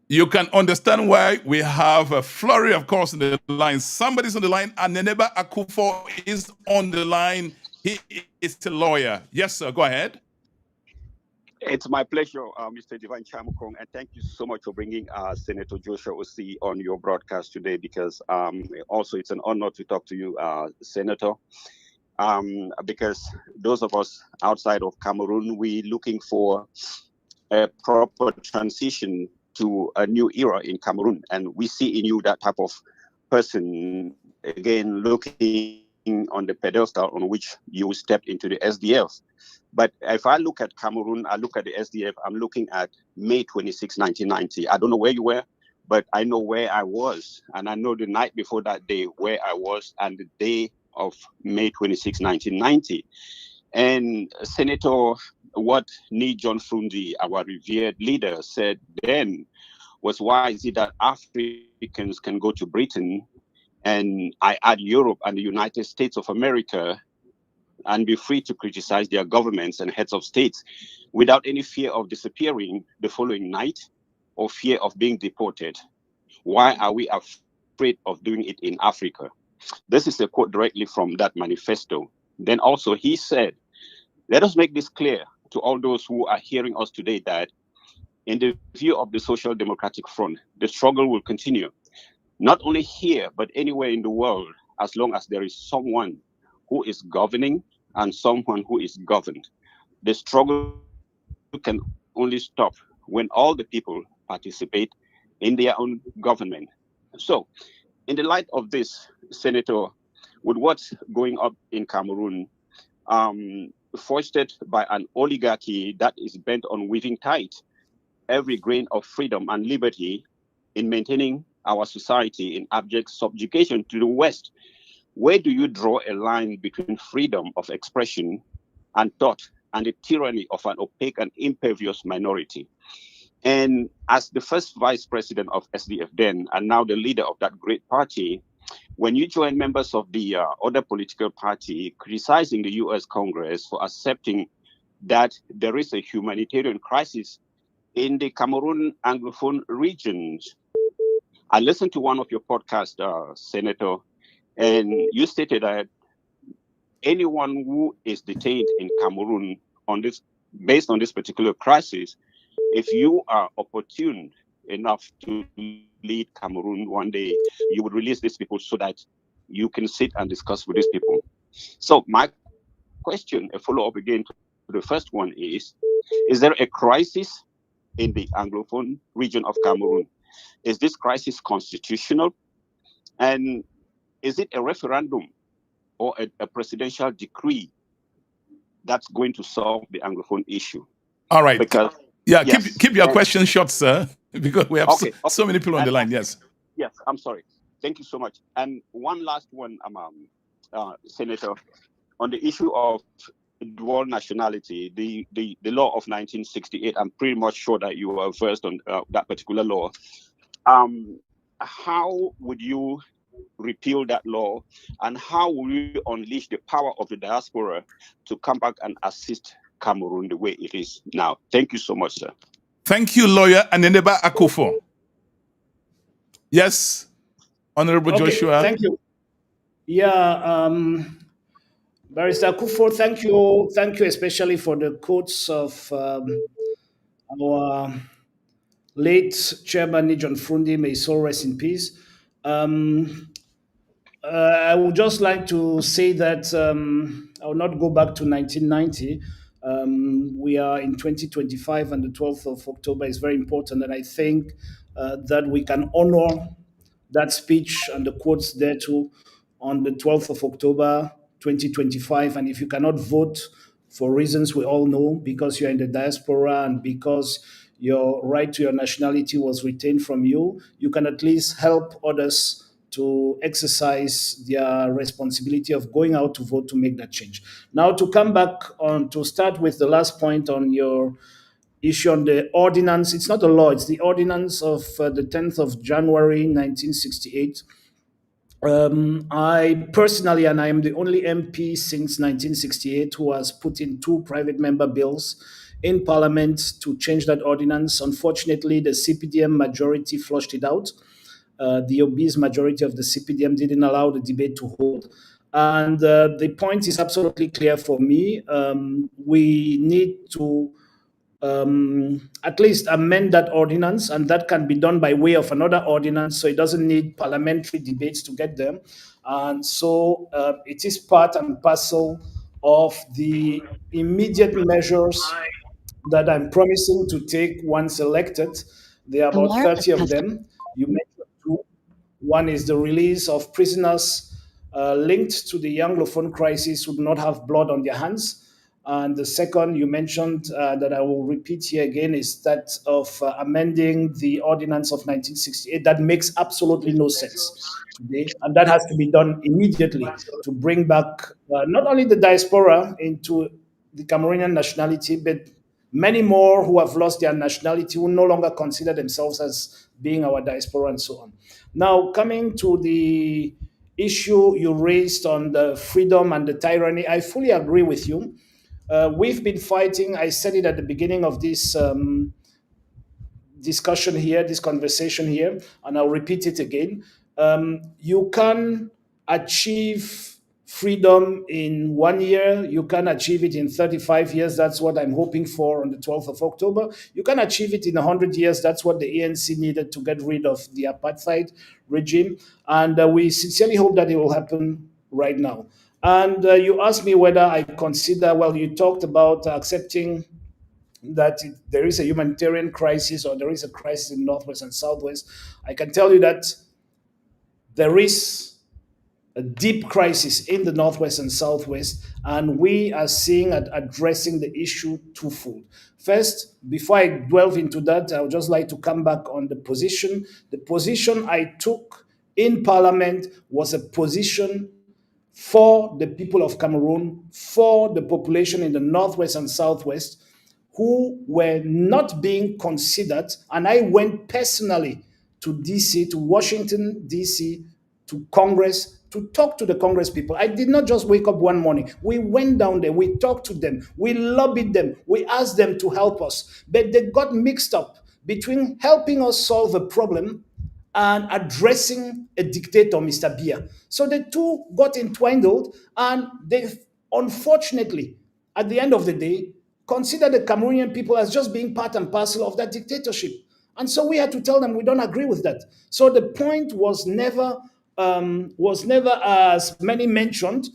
You can understand why we have a flurry of calls in the line. Somebody's on the line, and Neneba Akufo is on the line. He is a lawyer. Yes, sir. Go ahead. It's my pleasure, Mr. Divine Chamukong, and thank you so much for bringing Senator Joshua Osih on your broadcast today, because also it's an honor to talk to you, Senator, because those of us outside of Cameroon, we're looking for a proper transition to a new era in Cameroon, and we see in you that type of person, again, looking on the pedestal on which you stepped into the SDF. But if I look at Cameroon, I look at the SDF, I'm looking at May 26, 1990. I don't know where you were, but I know where I was. And I know the night before that day where I was, and the day of May 26, 1990. And Senator, what Nee John Frundi, our revered leader, said then was, why is it that Africans can go to Britain, and I add Europe and the United States of America, and be free to criticize their governments and heads of states without any fear of disappearing the following night or fear of being deported? Why are we afraid of doing it in Africa? This is a quote directly from that manifesto. Then also he said, let us make this clear to all those who are hearing us today, that in the view of the Social Democratic Front, the struggle will continue, not only here, but anywhere in the world, as long as there is someone who is governing and someone who is governed. The struggle can only stop when all the people participate in their own government. So, in the light of this, Senator, with what's going up in Cameroon, foisted by an oligarchy that is bent on weaving tight every grain of freedom and liberty in maintaining our society in abject subjugation to the West, where do you draw a line between freedom of expression and thought and the tyranny of an opaque and impervious minority? And as the first vice president of SDF then, and now the leader of that great party, when you join members of the other political party criticizing the US Congress for accepting that there is a humanitarian crisis in the Cameroon Anglophone regions, I listened to one of your podcasts, Senator, and you stated that anyone who is detained in Cameroon based on this particular crisis, if you are opportune enough to lead Cameroon one day, you would release these people so that you can sit and discuss with these people. So my question, a follow-up again to the first one, is there a crisis in the Anglophone region of Cameroon? Is this crisis constitutional? And is it a referendum or a presidential decree that's going to solve the Anglophone issue? All right. Because yes. keep your question short, sir, because we have so many people on the line. Yes. Yes, I'm sorry. Thank you so much. And one last one, Senator, on the issue of dual nationality, the law of 1968, I'm pretty much sure that you are versed on that particular law. How would you repeal that law, and how will you unleash the power of the diaspora to come back and assist Cameroon the way it is now? Thank you so much, sir. Thank you, lawyer Aneneba Akufo. Yes, Honorable Okay, Joshua. thank you. Yeah, Barrister Akufo, thank you especially for the quotes of our late Chairman Nijon Fundi, may his soul rest in peace. I would just like to say that I will not go back to 1990. We are in 2025, and the 12th of October is very important. And I think that we can honor that speech and the quotes there too on the 12th of October 2025. And if you cannot vote for reasons we all know, because you're in the diaspora and because your right to your nationality was retained from you, you can at least help others to exercise their responsibility of going out to vote to make that change. Now, to come back on, to start with the last point on your issue on the ordinance, it's not a law, it's the ordinance of the 10th of January 1968. I personally, and I am the only MP since 1968 who has put in 2 private member bills in Parliament to change that ordinance. Unfortunately, the CPDM majority flushed it out. The obese majority of the CPDM didn't allow the debate to hold. And the point is absolutely clear for me. We need to at least amend that ordinance, and that can be done by way of another ordinance, so it doesn't need parliamentary debates to get them. And so it is part and parcel of the immediate measures that I'm promising to take once elected. There are about 30 of them. You mentioned 2. One is the release of prisoners linked to the Anglophone crisis who do not have blood on their hands. And the second you mentioned that I will repeat here again is that of amending the ordinance of 1968. That makes absolutely no sense today. And that has to be done immediately to bring back not only the diaspora into the Cameroonian nationality, but many more who have lost their nationality, who no longer consider themselves as being our diaspora and so on. Now, coming to the issue you raised on the freedom and the tyranny, I fully agree with you. We've been fighting, I said it at the beginning of this discussion here, this conversation here, and I'll repeat it again. You can achieve freedom in 1 year. You can achieve it in 35 years. That's what I'm hoping for on the 12th of October. You can achieve it in 100 years. That's what the ANC needed to get rid of the apartheid regime. And we sincerely hope that it will happen right now. And you asked me whether I consider, well, you talked about accepting that there is a humanitarian crisis or there is a crisis in Northwest and Southwest. I can tell you that there is a deep crisis in the Northwest and Southwest, and we are seeing at addressing the issue twofold. First, before I delve into that, I would just like to come back on the position. The position I took in Parliament was a position for the people of Cameroon, for the population in the Northwest and Southwest, who were not being considered. And I went personally to DC, to Washington, DC, to Congress, to talk to the Congress people. I did not just wake up one morning. We went down there, we talked to them, we lobbied them, we asked them to help us. But they got mixed up between helping us solve a problem and addressing a dictator, Mr. Biya. So the two got entwined, and they, unfortunately, at the end of the day, consider the Cameroonian people as just being part and parcel of that dictatorship. And so we had to tell them we don't agree with that. So the point was never, as many mentioned,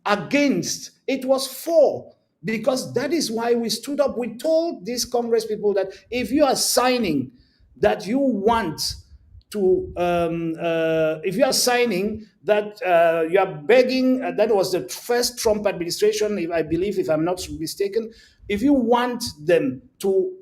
against. It was for, because that is why we stood up. We told these Congress people that if you are signing that you want to, if you are signing that you are begging, that was the first Trump administration, I believe, if I'm not mistaken, if you want them to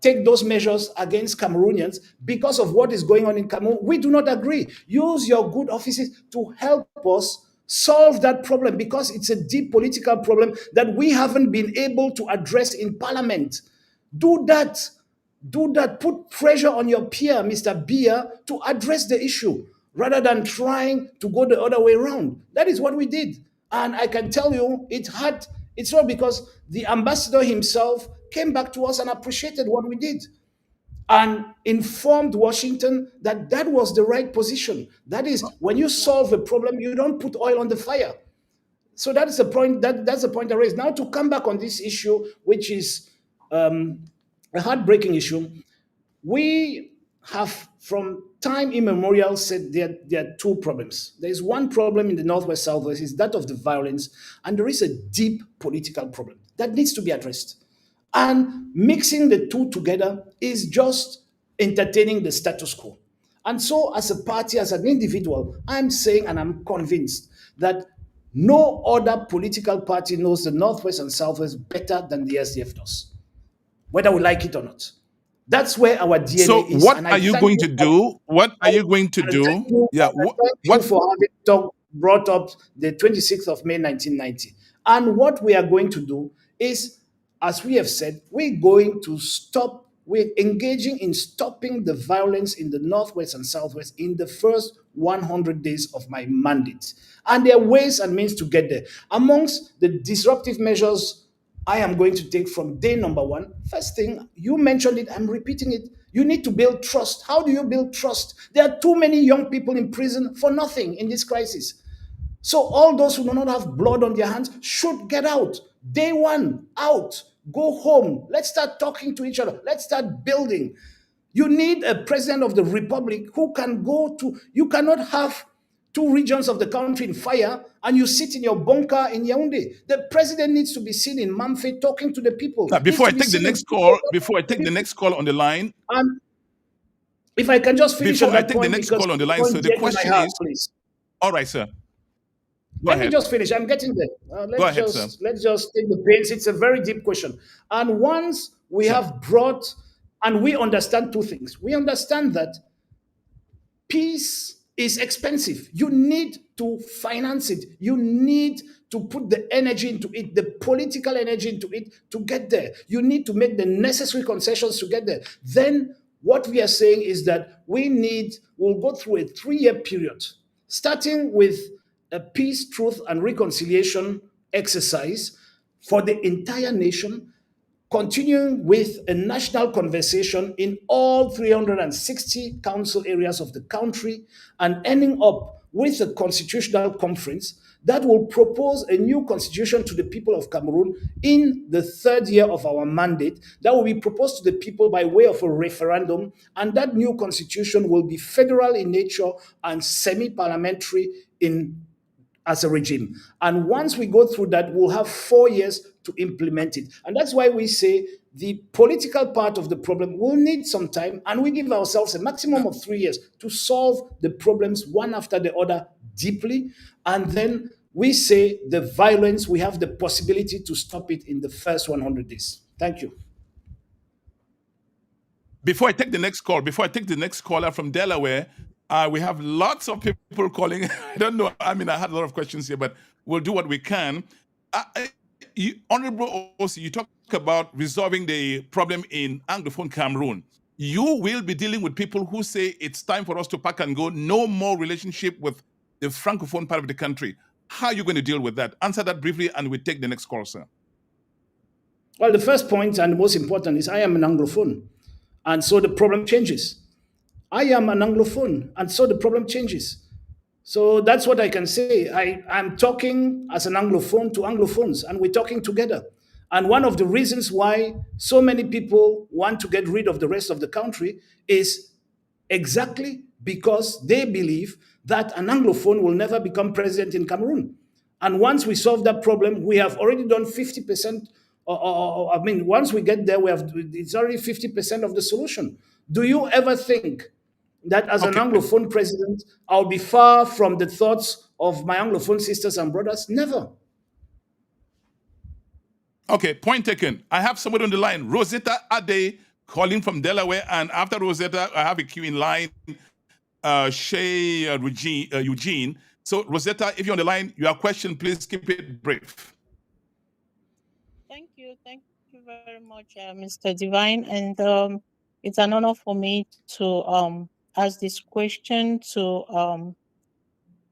take those measures against Cameroonians because of what is going on in Cameroon, we do not agree. Use your good offices to help us Solve that problem, because it's a deep political problem that we haven't been able to address in Parliament. Do that. Do that. Put pressure on your peer, Mr. Bia, to address the issue rather than trying to go the other way around. That is what we did. And I can tell you, it's all because the ambassador himself came back to us and appreciated what we did and informed Washington that that was the right position. That is, when you solve a problem, you don't put oil on the fire. So that is the point. That's the point I raised. Now, to come back on this issue, which is a heartbreaking issue, we have from time immemorial said there are two problems. There is one problem in the Northwest Southwest, is that of the violence, and there is a deep political problem that needs to be addressed. And mixing the two together is just entertaining the status quo. And so, as a party, as an individual, I'm saying, and I'm convinced, that no other political party knows the Northwest and Southwest better than the SDF does, whether we like it or not. That's where our DNA So is. what And are you going to do? What are you going to do? thank you, Yeah. thank you for having brought up the 26th of May, 1990. And what we are going to do is, as we have said, we're going to stop, we're engaging in stopping the violence in the Northwest and Southwest in the first 100 days of my mandate. And there are ways and means to get there. Amongst the disruptive measures I am going to take from day number one, first thing, you mentioned it, I'm repeating it. You need to build trust. How do you build trust? There are too many young people in prison for nothing in this crisis. So all those who do not have blood on their hands should get out. Day one, out. Go home. Let's start talking to each other. Let's start building. You need a president of the republic who can go to, you cannot have two regions of the country in fire and you sit in your bunker in Yaoundé. The president needs to be seen in Mamfe talking to the people. Now, before I take the next call on the line, and if I can just finish before on I that take point, the next call on the line, so the question is, please. All right, sir. Let me just finish. I'm getting there. Go ahead, sir. Let's just take the pains. It's a very deep question. And once we have brought, and we understand two things. We understand that peace is expensive. You need to finance it. You need to put the energy into it, the political energy into it to get there. You need to make the necessary concessions to get there. Then what we are saying is that we'll go through a 3-year period, starting with a peace, truth, and reconciliation exercise for the entire nation, continuing with a national conversation in all 360 council areas of the country, and ending up with a constitutional conference that will propose a new constitution to the people of Cameroon in the 3rd year of our mandate. That will be proposed to the people by way of a referendum, and that new constitution will be federal in nature and semi-parliamentary as a regime. And once we go through that, we'll have 4 years to implement it. And that's why we say the political part of the problem will need some time, and we give ourselves a maximum of 3 years to solve the problems one after the other deeply. And then we say the violence, we have the possibility to stop it in the first 100 days. Thank you. Before I take the next caller from Delaware, we have lots of people calling. I don't know. I mean, I had a lot of questions here, but we'll do what we can. Honorable Osih, you talk about resolving the problem in Anglophone Cameroon. You will be dealing with people who say it's time for us to pack and go, no more relationship with the Francophone part of the country. How are you going to deal with that? Answer that briefly, and we'll take the next call, sir. Well, the first point and the most important is I am an Anglophone, and so the problem changes. I am an Anglophone, and so the problem changes. So that's what I can say. I'm talking as an Anglophone to Anglophones, and we're talking together. And one of the reasons why so many people want to get rid of the rest of the country is exactly because they believe that an Anglophone will never become president in Cameroon. And once we solve that problem, we have already done 50%. Once we get there, it's already 50% of the solution. Do you ever think that as an Anglophone president, I'll be far from the thoughts of my Anglophone sisters and brothers? Never. Okay, point taken. I have somebody on the line, Rosetta Ade, calling from Delaware, and after Rosetta, I have a queue in line, Shay Eugene. So, Rosetta, if you're on the line, your question, please keep it brief. Thank you very much, Mr. Divine, and it's an honor for me to ask this question to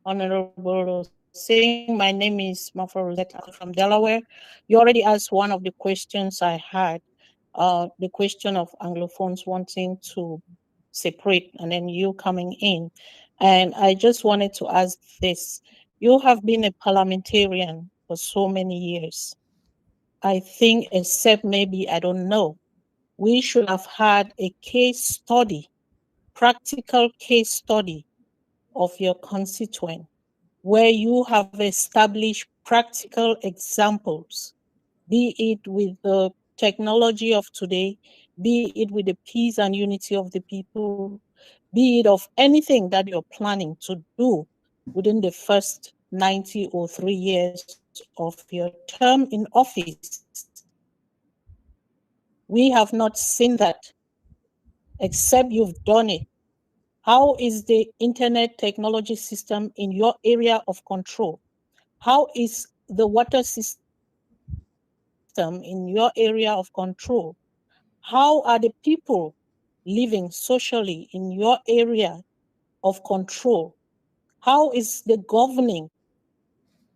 Honorable Singh. My name is Mafa Rosetta from Delaware. You already asked one of the questions I had, the question of Anglophones wanting to separate and then you coming in. And I just wanted to ask this. You have been a parliamentarian for so many years. I think, except maybe, I don't know, we should have had a case study, practical case study of your constituent, where you have established practical examples, be it with the technology of today, be it with the peace and unity of the people, be it of anything that you're planning to do within the first 90 or 3 years of your term in office. We have not seen that, except you've done it. How is the internet technology system in your area of control? How is the water system in your area of control? How are the people living socially in your area of control? How is the governing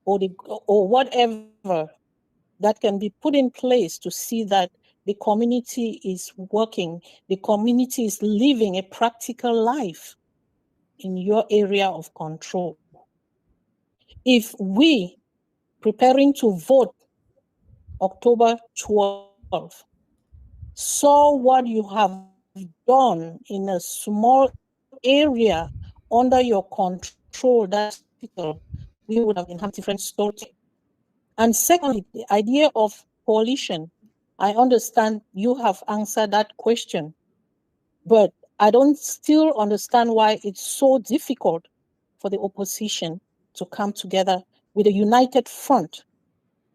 or whatever that can be put in place to see that the community is working, the community is living a practical life in your area of control? If we, preparing to vote October 12th, saw what you have done in a small area under your control, that's critical, we would have been having different stories. And secondly, the idea of coalition, I understand you have answered that question, but I don't still understand why it's so difficult for the opposition to come together with a united front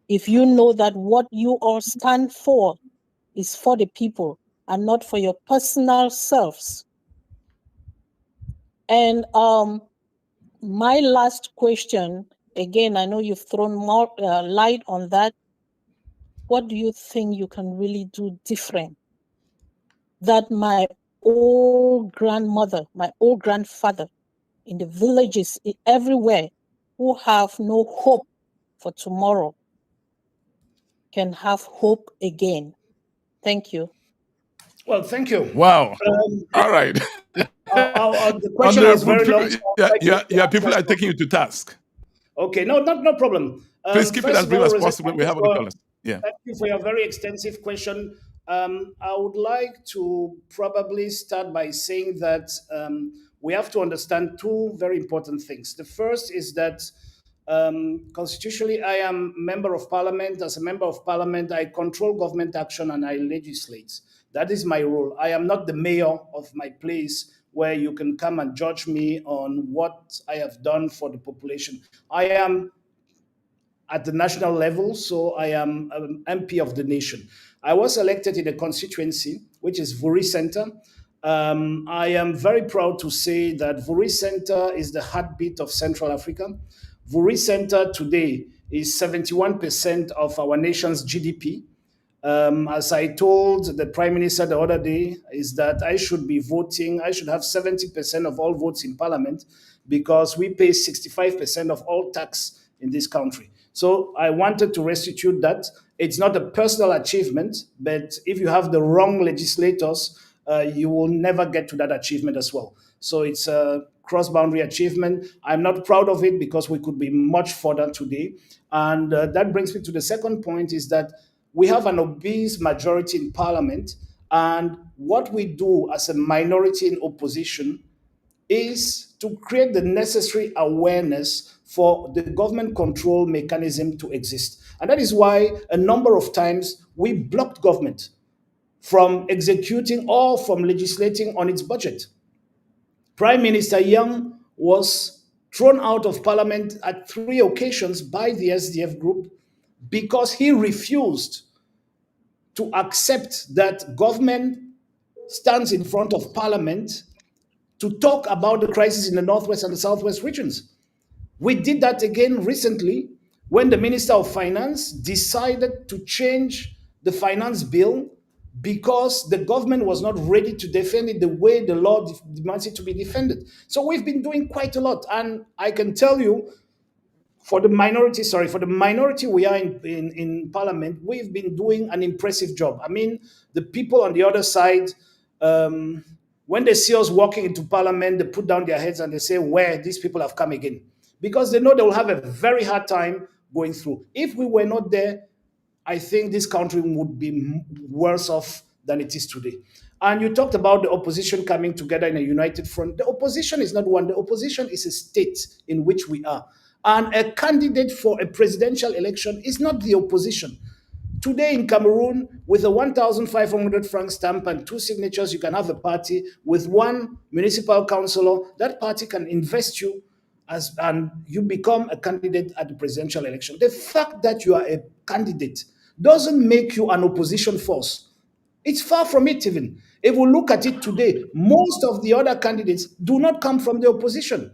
if you know that what you all stand for is for the people and not for your personal selves. And my last question, again, I know you've thrown more light on that. What do you think you can really do different that my old grandmother, my old grandfather in the villages everywhere who have no hope for tomorrow can have hope again? Thank you. Well, thank you. Wow. All right. The question was very long. Yeah, people are taking you to task. Okay, no problem. Please keep it as brief as possible. We have other callers. Yeah. Thank you for your very extensive question. I would like to probably start by saying that we have to understand two very important things. The first is that constitutionally, I am member of parliament. As a member of parliament, I control government action and I legislate. That is my role. I am not the mayor of my place where you can come and judge me on what I have done for the population. I am at the national level, so I am an MP of the nation. I was elected in a constituency, which is Vuri Center. I am very proud to say that Vuri Center is the heartbeat of Central Africa. Vuri Center today is 71% of our nation's GDP. As I told the Prime Minister the other day, is that I should be voting, I should have 70% of all votes in Parliament because we pay 65% of all tax in this country. So I wanted to restitute that. It's not a personal achievement, but if you have the wrong legislators, you will never get to that achievement as well. So it's a cross-boundary achievement. I'm not proud of it because we could be much further today. And that brings me to the second point is that we have an obese majority in parliament. And what we do as a minority in opposition is to create the necessary awareness for the government control mechanism to exist. And that is why a number of times we blocked government from executing or from legislating on its budget. Prime Minister Young was thrown out of parliament at 3 occasions by the SDF group because he refused to accept that government stands in front of parliament to talk about the crisis in the Northwest and the Southwest regions. We did that again recently when the Minister of Finance decided to change the finance bill because the government was not ready to defend it the way the law demands it to be defended. So we've been doing quite a lot. And I can tell you, for the minority we are in parliament, we've been doing an impressive job. I mean, the people on the other side, when they see us walking into parliament, they put down their heads and they say, where these people have come again. Because they know they will have a very hard time going through. If we were not there, I think this country would be worse off than it is today. And you talked about the opposition coming together in a united front. The opposition is not one. The opposition is a state in which we are. And a candidate for a presidential election is not the opposition. Today in Cameroon, with a 1,500 franc stamp and 2 signatures, you can have a party. With 1 municipal councillor, that party can invest you and you become a candidate at the presidential election. The fact that you are a candidate doesn't make you an opposition force. It's far from it even. If we look at it today, most of the other candidates do not come from the opposition.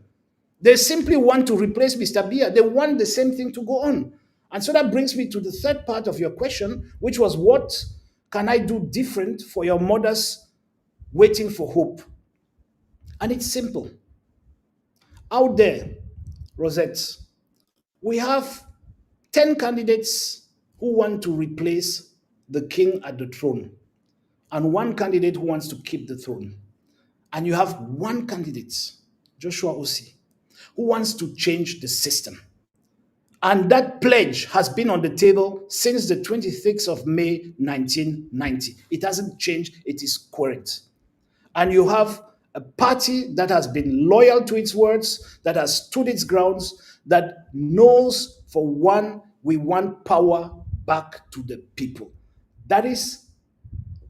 They simply want to replace Mr. Biya. They want the same thing to go on. And so that brings me to the third part of your question, which was, what can I do different for your mothers waiting for hope? And it's simple. Out there, Rosette, we have 10 candidates who want to replace the king at the throne, and 1 candidate who wants to keep the throne. And you have 1 candidate, Joshua Osih, who wants to change the system. And that pledge has been on the table since the 26th of May, 1990. It hasn't changed. It is current. And you have a party that has been loyal to its words, that has stood its grounds, that knows, for one, we want power back to the people. That is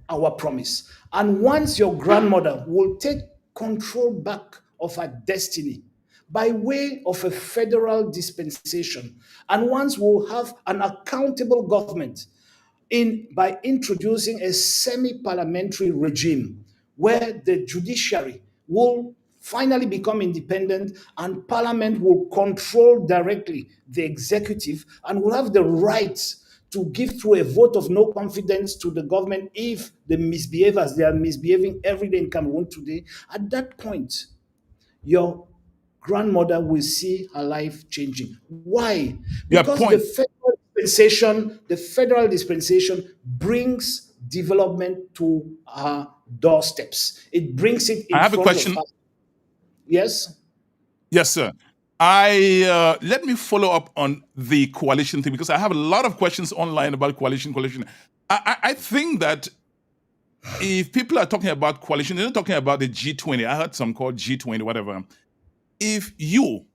our promise. And once your grandmother will take control back of her destiny by way of a federal dispensation, and once we'll have an accountable government by introducing a semi-parliamentary regime where the judiciary will finally become independent and parliament will control directly the executive and will have the right to give through a vote of no confidence to the government if they misbehave as they are misbehaving every day in Cameroon today. At that point, your grandmother will see her life changing. Why? Because the federal dispensation brings development to our doorsteps. It brings it in I have front a question. of us. Yes? Yes, sir. Let me follow up on the coalition thing, because I have a lot of questions online about coalition. I think that if people are talking about coalition, they're not talking about the G20. I heard some called G20, whatever. If you,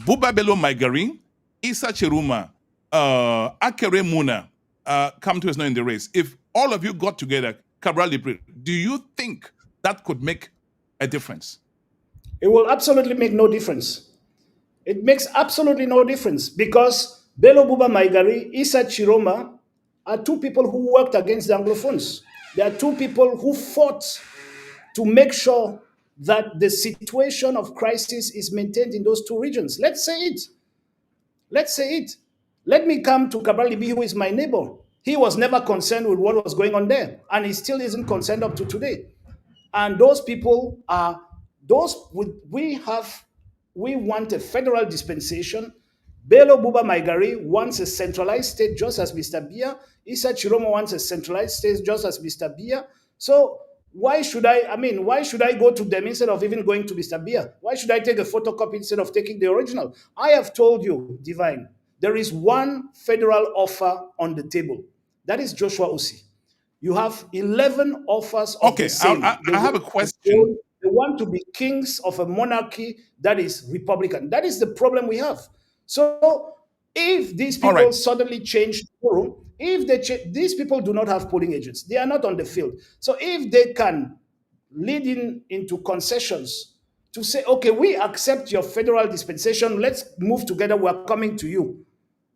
Buba Bello Maigari, Issa Chiruma, Akere Muna, come to us now in the race, if all of you got together, Cabral Libre, do you think that could make a difference? It will absolutely make no difference. It makes absolutely no difference, because Bello Buba Maigari, Issa Chiroma are 2 people who worked against the Anglophones. They are 2 people who fought to make sure that the situation of crisis is maintained in those 2 regions. Let's say it. Let me come to Cabral Libre, who is my neighbor. He was never concerned with what was going on there, and he still isn't concerned up to today. And those people are those we want a federal dispensation. Bello Buba Maigari wants a centralized state, just as Mr. Biya. Issa Chiroma wants a centralized state, just as Mr. Biya. So why should I go to them instead of even going to Mr. Biya? Why should I take a photocopy instead of taking the original? I have told you, Divine, there is 1 federal offer on the table. That is Joshua Osih. You have 11 offers of the same. I have a question. They want to be kings of a monarchy that is Republican. That is the problem we have. So if these people suddenly change tomorrow, these people do not have polling agents. They are not on the field. So if they can lead into concessions to say, okay, we accept your federal dispensation, let's move together, we're coming to you,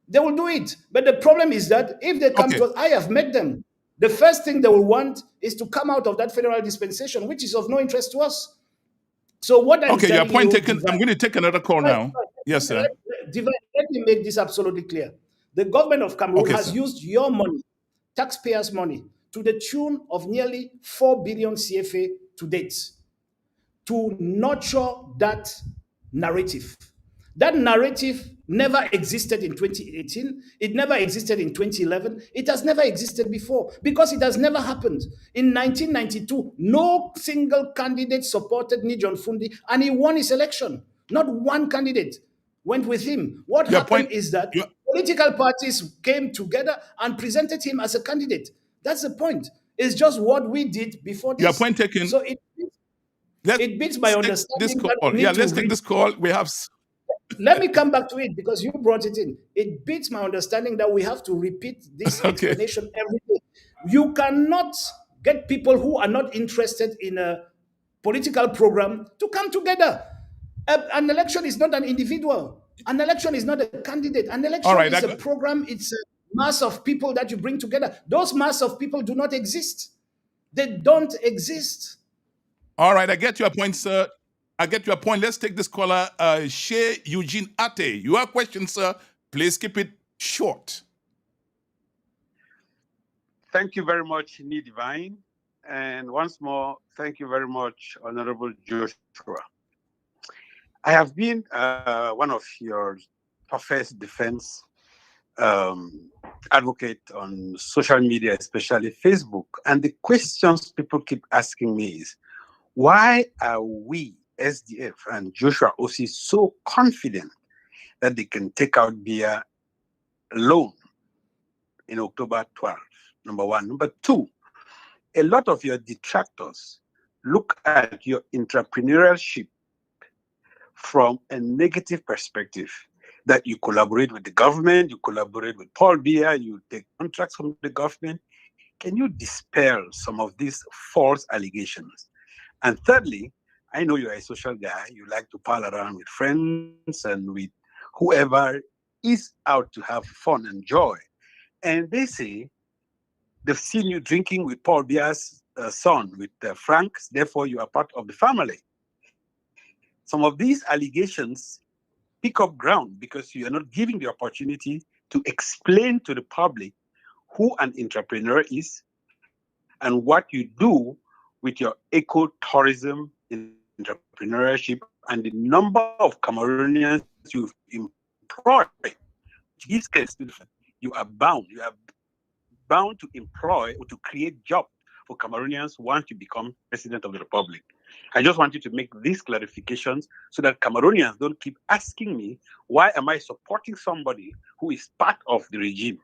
they will do it. But the problem is that if they come to us, I have met them. The first thing they will want is to come out of that federal dispensation, which is of no interest to us. So what I'm your point taken. I'm going to take another call now. Yes, sir. Let me make this absolutely clear. The government of Cameroon Okay, has sir. used your money, taxpayers' money, to the tune of nearly 4 billion CFA to date, to nurture that narrative. That narrative never existed in 2018. It never existed in 2011. It has never existed before because it has never happened. In 1992, no single candidate supported Nijon Fundi and he won his election. Not one candidate went with him. What Your happened point. is that political parties came together and presented him as a candidate. That's the point. It's just what we did before Your this. point taken. So Let's it beats my take this understanding call. that we need Yeah, to let's take read. this call. We have. Let me come back to it because you brought it in. It beats my understanding that we have to repeat this Okay. explanation every day. You cannot get people who are not interested in a political program to come together. An election is not an individual. An election is not a candidate. An election All right. is a program. It's a mass of people that you bring together. Those mass of people do not exist. They don't exist. All right. I get your point, sir. I get your point. Let's take this caller, Shea Eugene Ate. Your question, sir. Please keep it short. Thank you very much, Divine. And once more, thank you very much, Honorable Joshua. I have been one of your toughest defense advocate on social media, especially Facebook. And the questions people keep asking me is, why are we, SDF and Joshua Osih, so confident that they can take out Biya alone in October 12th? Number one. Number two, a lot of your detractors look at your entrepreneurship from a negative perspective, that you collaborate with the government, you collaborate with Paul Biya, you take contracts from the government. Can you dispel some of these false allegations? And thirdly, I know you're a social guy. You like to pal around with friends and with whoever is out to have fun and joy. And they say they've seen you drinking with Paul Biya's son, with Frank, therefore you are part of the family. Some of these allegations pick up ground because you are not giving the opportunity to explain to the public who an entrepreneur is and what you do with your eco-tourism entrepreneurship and the number of Cameroonians you've employed, which gives case to the fact you are bound to employ or to create jobs for Cameroonians once you become president of the republic. I just want you to make these clarifications so that Cameroonians don't keep asking me, why am I supporting somebody who is part of the regime?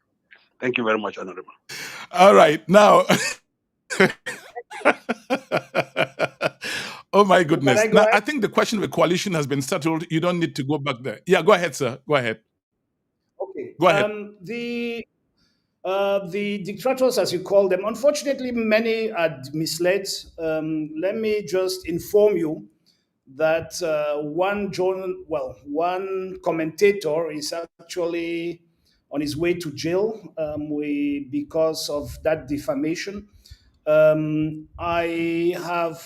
Thank you very much, Honorable. All right. Now, oh my goodness. Now, I think the question of the coalition has been settled. You don't need to go back there. Yeah, go ahead, sir. Go ahead. Okay. Go ahead. The detractors, as you call them, unfortunately, many are misled. Let me just inform you that one commentator is actually on his way to jail because of that defamation. I have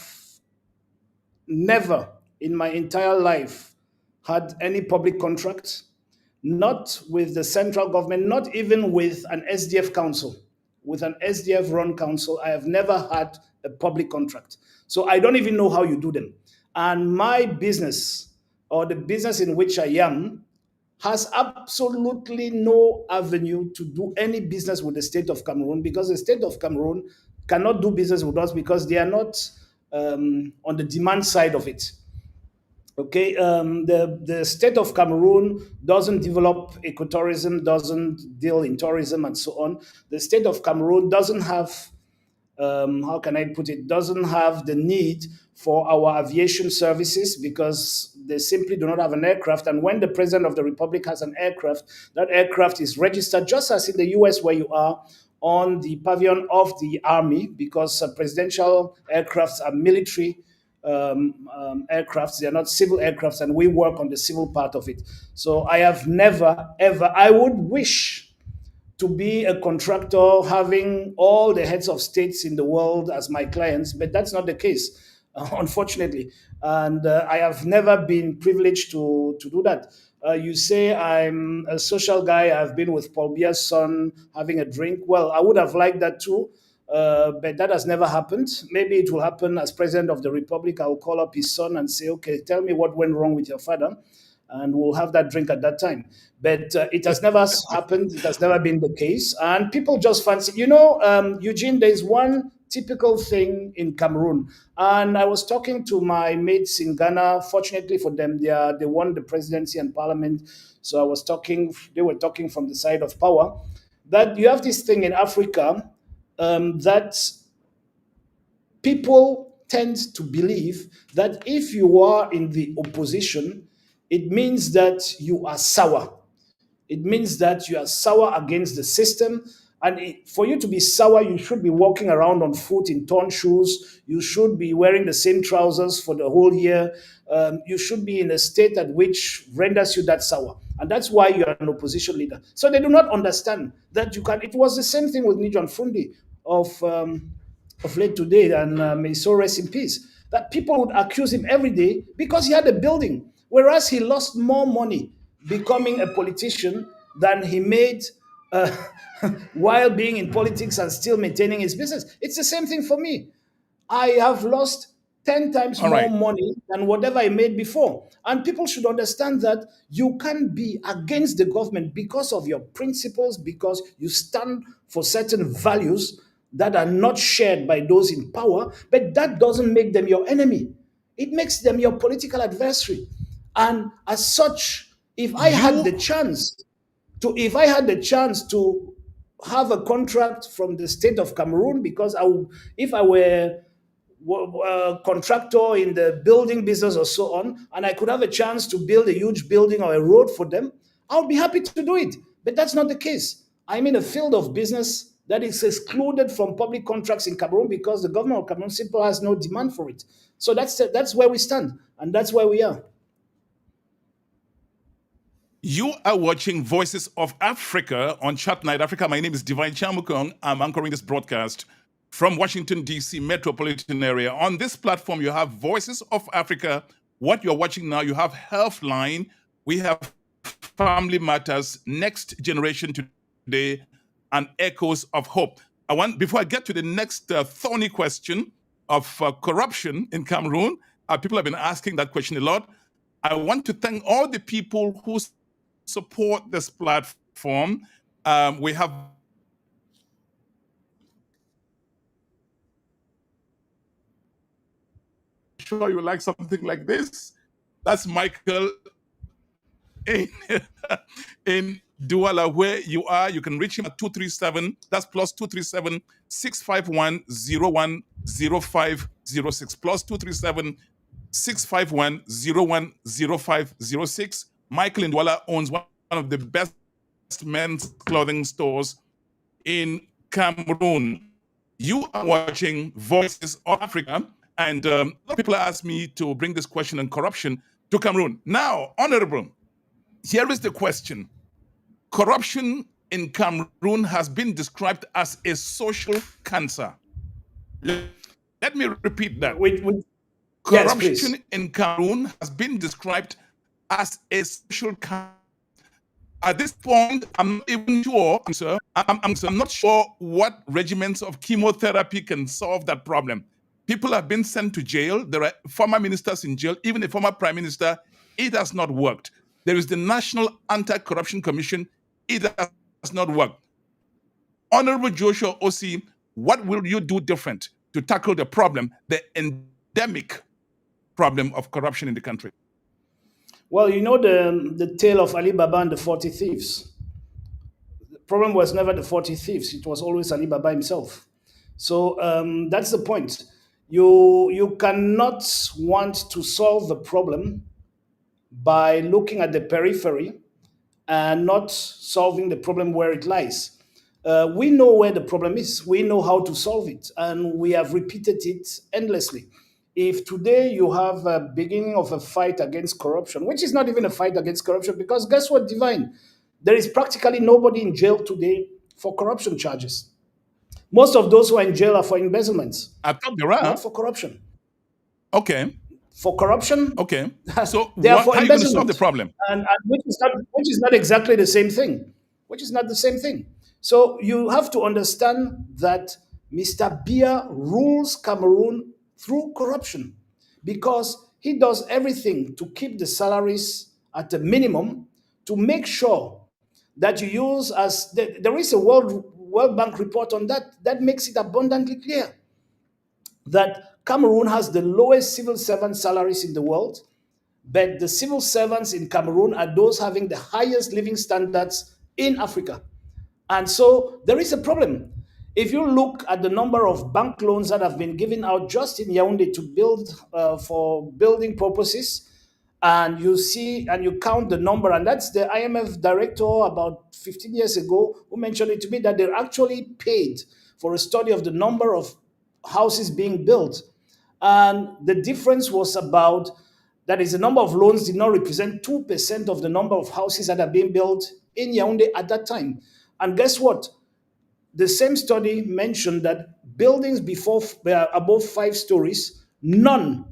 never in my entire life had any public contract, not with the central government, not even with an SDF council. With an SDF run council, I have never had a public contract. So I don't even know how you do them. And my business, or the business in which I am, has absolutely no avenue to do any business with the state of Cameroon, because the state of Cameroon cannot do business with us because they are not on the demand side of it. Okay, the state of Cameroon doesn't develop ecotourism, doesn't deal in tourism and so on. The state of Cameroon doesn't have, how can I put it, doesn't have the need for our aviation services because they simply do not have an aircraft. And when the president of the republic has an aircraft, that aircraft is registered just as in the US where you are, on the pavilion of the army, because presidential aircrafts are military aircrafts. They are not civil aircrafts, and we work on the civil part of it. So I have never, ever, I would wish to be a contractor having all the heads of states in the world as my clients, but that's not the case, unfortunately. And I have never been privileged to do that. You say I'm a social guy. I've been with Paul Biya's son having a drink. Well, I would have liked that too, but that has never happened. Maybe it will happen as president of the republic. I'll call up his son and say, okay, tell me what went wrong with your father, and we'll have that drink at that time. But it has never happened. It has never been the case. And people just fancy, Eugene, there's one typical thing in Cameroon. And I was talking to my mates in Ghana. Fortunately for them, they won the presidency and parliament. So they were talking from the side of power, that you have this thing in Africa, that people tend to believe that if you are in the opposition, it means that you are sour. It means that you are sour against the system. And for you to be sour, you should be walking around on foot in torn shoes. You should be wearing the same trousers for the whole year. You should be in a state at which renders you that sour. And that's why you're an opposition leader. So they do not understand that you can. It was the same thing with Nijon Fundi of late today, and may so rest in peace. That people would accuse him every day because he had a building, whereas he lost more money becoming a politician than he made while being in politics and still maintaining his business. It's the same thing for me. I have lost 10 times more money than whatever I made before. And people should understand that you can be against the government because of your principles, because you stand for certain values that are not shared by those in power, but that doesn't make them your enemy. It makes them your political adversary. And as such, if I had the chance to have a contract from the state of Cameroon, because if I were a contractor in the building business or so on, and I could have a chance to build a huge building or a road for them, I would be happy to do it. But that's not the case. I'm in a field of business that is excluded from public contracts in Cameroon because the government of Cameroon simply has no demand for it. So that's where we stand, and that's where we are. You are watching Voices of Africa on Chat Night Africa. My name is Divine Chamukong. I'm anchoring this broadcast from Washington, D.C. metropolitan area. On this platform, you have Voices of Africa. What you're watching now, you have Healthline. We have Family Matters, Next Generation Today, and Echoes of Hope. Before I get to the next thorny question of corruption in Cameroon, people have been asking that question a lot. I want to thank all the people who support this platform. We have sure you like something like this. That's Michael in Douala, where you are. You can reach him at 237. That's plus 237 651 010506 plus 237 651 010506. Michael in Douala owns one of the best men's clothing stores in Cameroon. You are watching Voices of Africa, and a lot of people ask me to bring this question on corruption to Cameroon. Now, Honorable, here is the question. Corruption in Cameroon has been described as a social cancer. Let me repeat that. Corruption in Cameroon has been described as a social cancer. At this point, I'm not even sure, sir. I'm not sure what regimens of chemotherapy can solve that problem. People have been sent to jail. There are former ministers in jail, even a former prime minister. It has not worked. There is the National Anti-Corruption Commission. It has not worked. Honorable Joshua Osih, what will you do different to tackle the problem, the endemic problem of corruption in the country? Well, you know the tale of Ali Baba and the 40 thieves. The problem was never the 40 thieves. It was always Ali Baba himself. So that's the point. You cannot want to solve the problem by looking at the periphery and not solving the problem where it lies. We know where the problem is. We know how to solve it. And we have repeated it endlessly. If today you have a beginning of a fight against corruption, which is not even a fight against corruption, because guess what, Divine? There is practically nobody in jail today for corruption charges. Most of those who are in jail are for embezzlements. I thought there are. Not for corruption. Okay. for corruption. Okay. So They are for how are you going to solve the embezzlement, problem? and which is not exactly the same thing. Which is not the same thing. So you have to understand that Mr. Biya rules Cameroon through corruption, because he does everything to keep the salaries at a minimum, to make sure that you use as there is a World Bank report on that makes it abundantly clear that Cameroon has the lowest civil servant salaries in the world, but the civil servants in Cameroon are those having the highest living standards in Africa. And so there is a problem. If you look at the number of bank loans that have been given out just in Yaoundé to build for building purposes, and you see and you count the number, and that's the IMF director about 15 years ago who mentioned it to me, that they're actually paid for a study of the number of houses being built. And the difference was about, that is, the number of loans did not represent 2% of the number of houses that are being built in Yaoundé at that time. And guess what? The same study mentioned that buildings above 5 stories, none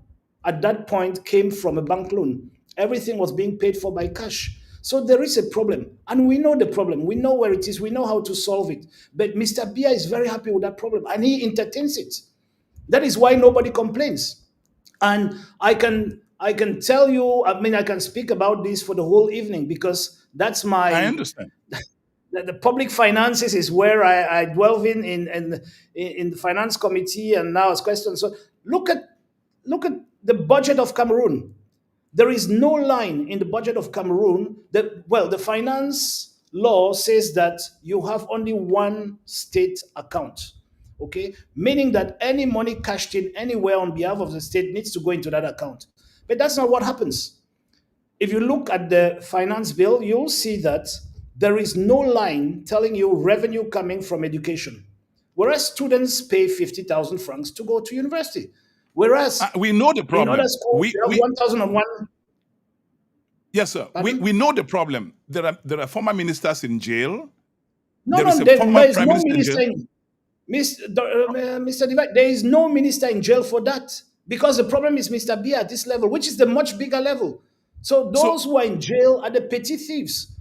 at that point came from a bank loan. Everything was being paid for by cash. So there is a problem, and we know the problem. We know where it is. We know how to solve it. But Mr. Biya is very happy with that problem, and he entertains it. That is why nobody complains. And I can tell you, I mean, I can speak about this for the whole evening, because that's my. I understand. The public finances is where I delve in the finance committee, and now it's questions. So look at the budget of Cameroon. There is no line in the budget of Cameroon the finance law says that you have only one state account. Okay, meaning that any money cashed in anywhere on behalf of the state needs to go into that account. But that's not what happens. If you look at the finance bill, you'll see that there is no line telling you revenue coming from education, whereas students pay 50,000 francs to go to university. Whereas we know the problem. in other schools, you have 1,001. Yes, sir. We know the problem. There are former ministers in jail. There is no minister in Mr. Divine, there is no minister in jail for that, because the problem is Mr. Biya at this level, which is the much bigger level. So those who are in jail are the petty thieves.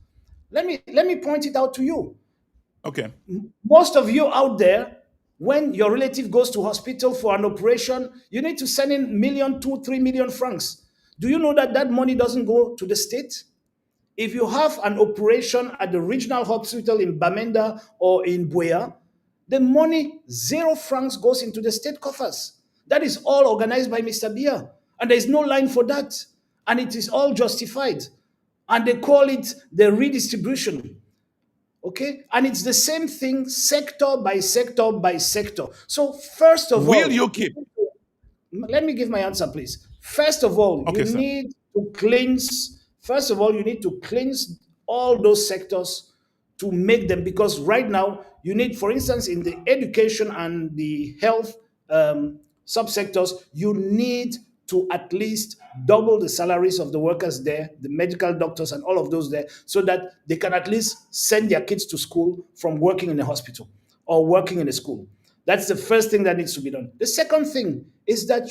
Let me point it out to you. Okay. Most of you out there, when your relative goes to hospital for an operation, you need to send in 1 million, 2, 3 million francs. Do you know that money doesn't go to the state? If you have an operation at the regional hospital in Bamenda or in Buea, the money, 0 francs, goes into the state coffers. That is all organized by Mr. Biya. And there is no line for that. And it is all justified. And they call it the redistribution. Okay? And it's the same thing, sector by sector by sector. So first of all... Will you keep... Let me give my answer, please. First of all, you need to cleanse... First of all, you need to cleanse all those sectors to make them, because right now you need, for instance, in the education and the health subsectors, you need to at least double the salaries of the workers there, the medical doctors and all of those there, so that they can at least send their kids to school from working in a hospital or working in a school. That's the first thing that needs to be done. The second thing is that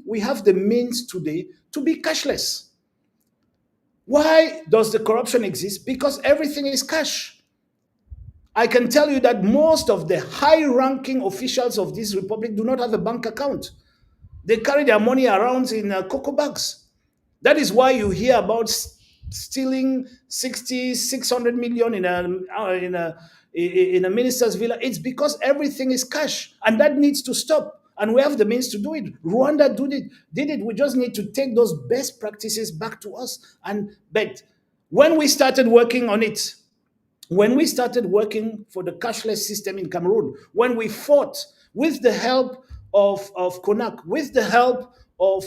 we have the means today to be cashless. Why does the corruption exist? Because everything is cash. I can tell you that most of the high-ranking officials of this republic do not have a bank account. They carry their money around in cocoa bags. That is why you hear about stealing 600 million in a minister's villa. It's because everything is cash, and that needs to stop. And we have the means to do it. Rwanda did it. We just need to take those best practices back to us. But when we started working on it, when we started working for the cashless system in Cameroon, when we fought with the help of CONAC, with the help of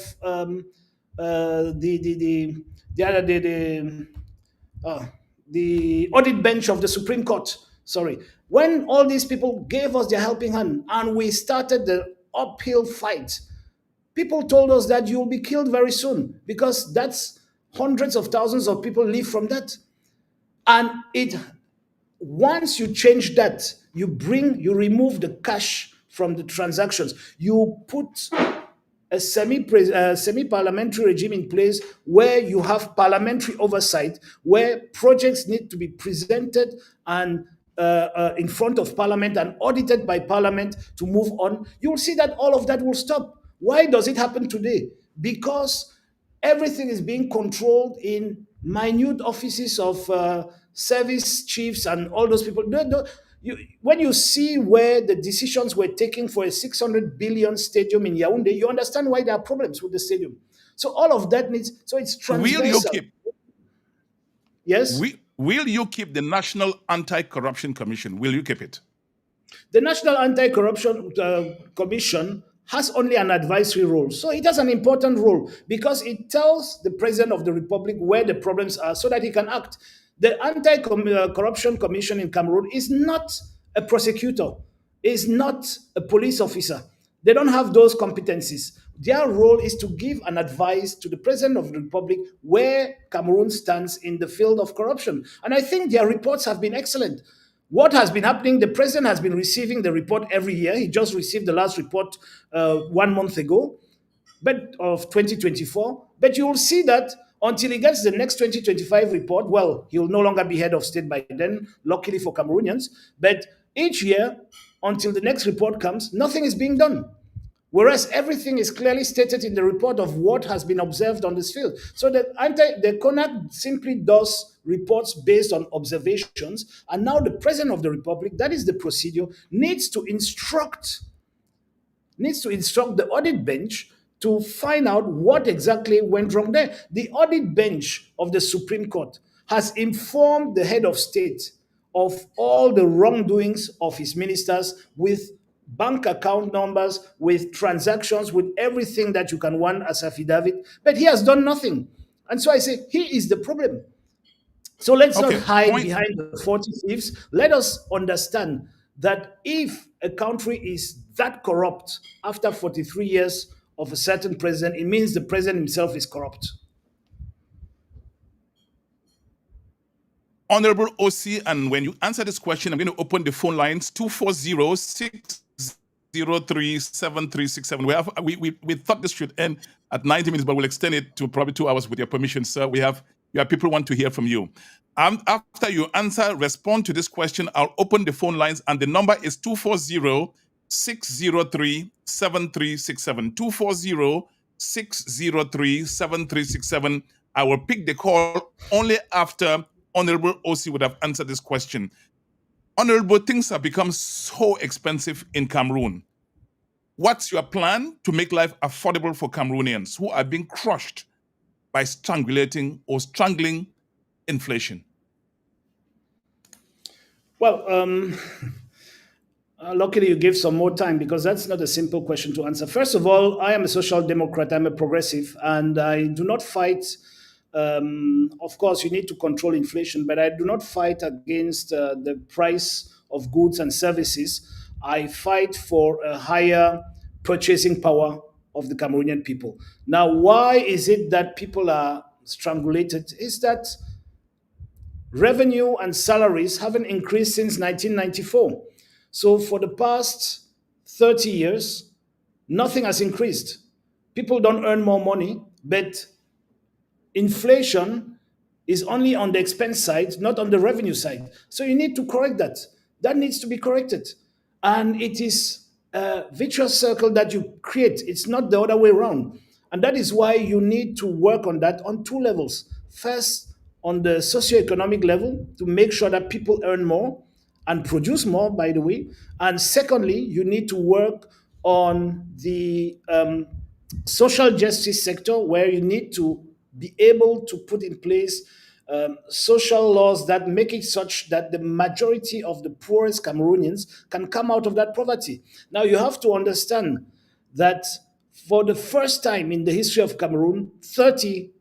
the audit bench of the Supreme Court, when all these people gave us their helping hand and we started the uphill fight, people told us that you'll be killed very soon, because that's hundreds of thousands of people live from that. And once you change that, you remove the cash from the transactions. You put a semi-parliamentary regime in place where you have parliamentary oversight, where projects need to be presented and in front of Parliament and audited by Parliament to move on, you will see that all of that will stop. Why does it happen today? Because everything is being controlled in minute offices of service chiefs and all those people. When you see where the decisions were taken for a 600 billion stadium in Yaoundé, you understand why there are problems with the stadium. So all of that needs, so it's transversal. Will you keep? Yes? Will you keep the National Anti-Corruption Commission? Will you keep it? The National Anti-Corruption Commission has only an advisory role. So it has an important role because it tells the President of the Republic where the problems are so that he can act. The Anti-Corruption Commission in Cameroon is not a prosecutor, is not a police officer. They don't have those competencies. Their role is to give an advice to the President of the Republic where Cameroon stands in the field of corruption. And I think their reports have been excellent. What has been happening, the president has been receiving the report every year. He just received the last report 1 month ago, but of 2024. But you will see that until he gets the next 2025 report, well, he will no longer be head of state by then, luckily for Cameroonians. But each year, until the next report comes, nothing is being done. Whereas everything is clearly stated in the report of what has been observed on this field. So the CONAC simply does reports based on observations, and now the President of the Republic, that is the procedure, needs to instruct the audit bench to find out what exactly went wrong there. The audit bench of the Supreme Court has informed the head of state of all the wrongdoings of his ministers with bank account numbers, with transactions, with everything that you can want as affidavit, but he has done nothing. And so I say, he is the problem. So let's not hide behind the 40 thieves. Let us understand that if a country is that corrupt after 43 years of a certain president, it means the president himself is corrupt. Honorable Osih, and when you answer this question, I'm going to open the phone lines 240-603-7367. We thought this should end at 90 minutes, but we'll extend it to probably 2 hours with your permission, sir. We have people want to hear from you. After you respond to this question, I'll open the phone lines, and the number is 240-603-7367. 240-603-7367. I will pick the call only after Honorable Osih would have answered this question. Honorable, things have become so expensive in Cameroon. What's your plan to make life affordable for Cameroonians who are being crushed by strangling inflation? Well, luckily you gave some more time because that's not a simple question to answer. First of all, I am a social democrat, I'm a progressive, and I do not fight. Of course, you need to control inflation, but I do not fight against the price of goods and services. I fight for a higher purchasing power of the Cameroonian people. Now, why is it that people are strangulated? Is that revenue and salaries haven't increased since 1994. So for the past 30 years, nothing has increased. People don't earn more money, but inflation is only on the expense side, not on the revenue side. So you need to correct that. That needs to be corrected. And it is a vicious circle that you create. It's not the other way around. And that is why you need to work on that on 2 levels. First, on the socioeconomic level, to make sure that people earn more and produce more, by the way. And secondly, you need to work on the social justice sector, where you need to be able to put in place social laws that make it such that the majority of the poorest Cameroonians can come out of that poverty. Now, you have to understand that for the first time in the history of Cameroon, 33%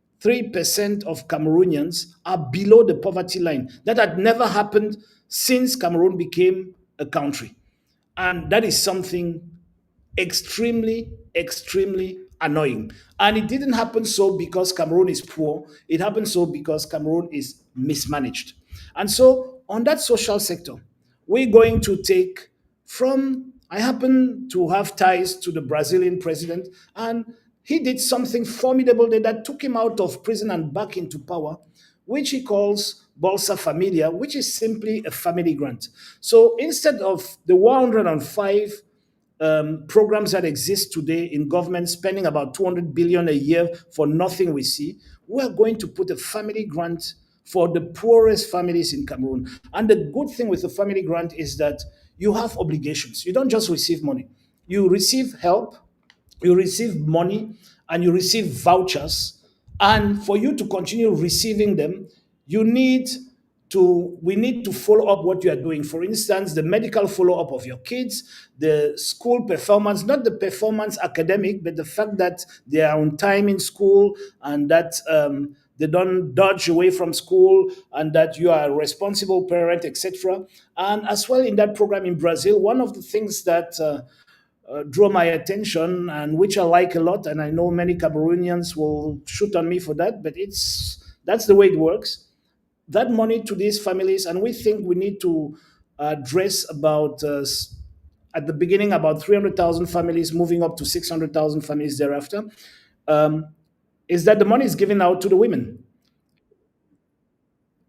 of Cameroonians are below the poverty line. That had never happened since Cameroon became a country. And that is something extremely, extremely annoying. And it didn't happen so because Cameroon is poor. It happened so because Cameroon is mismanaged. And so on that social sector, we're going to take from, I happen to have ties to the Brazilian president, and he did something formidable that took him out of prison and back into power, which he calls Bolsa Familia, which is simply a family grant. So instead of the 105 programs that exist today in government spending about 200 billion a year for nothing we see, we're going to put a family grant for the poorest families in Cameroon. And the good thing with the family grant is that you have obligations. You don't just receive money. You receive help, you receive money, and you receive vouchers. And for you to continue receiving them, you need we need to follow up what you are doing. For instance, the medical follow-up of your kids, the school performance, not the performance academic, but the fact that they are on time in school and that they don't dodge away from school and that you are a responsible parent, etc. And as well in that program in Brazil, one of the things that draw my attention and which I like a lot, and I know many Cameroonians will shoot on me for that, but that's the way it works. That money to these families, and we think we need to address about at the beginning about 300,000 families, moving up to 600,000 families thereafter, is that the money is given out to the women.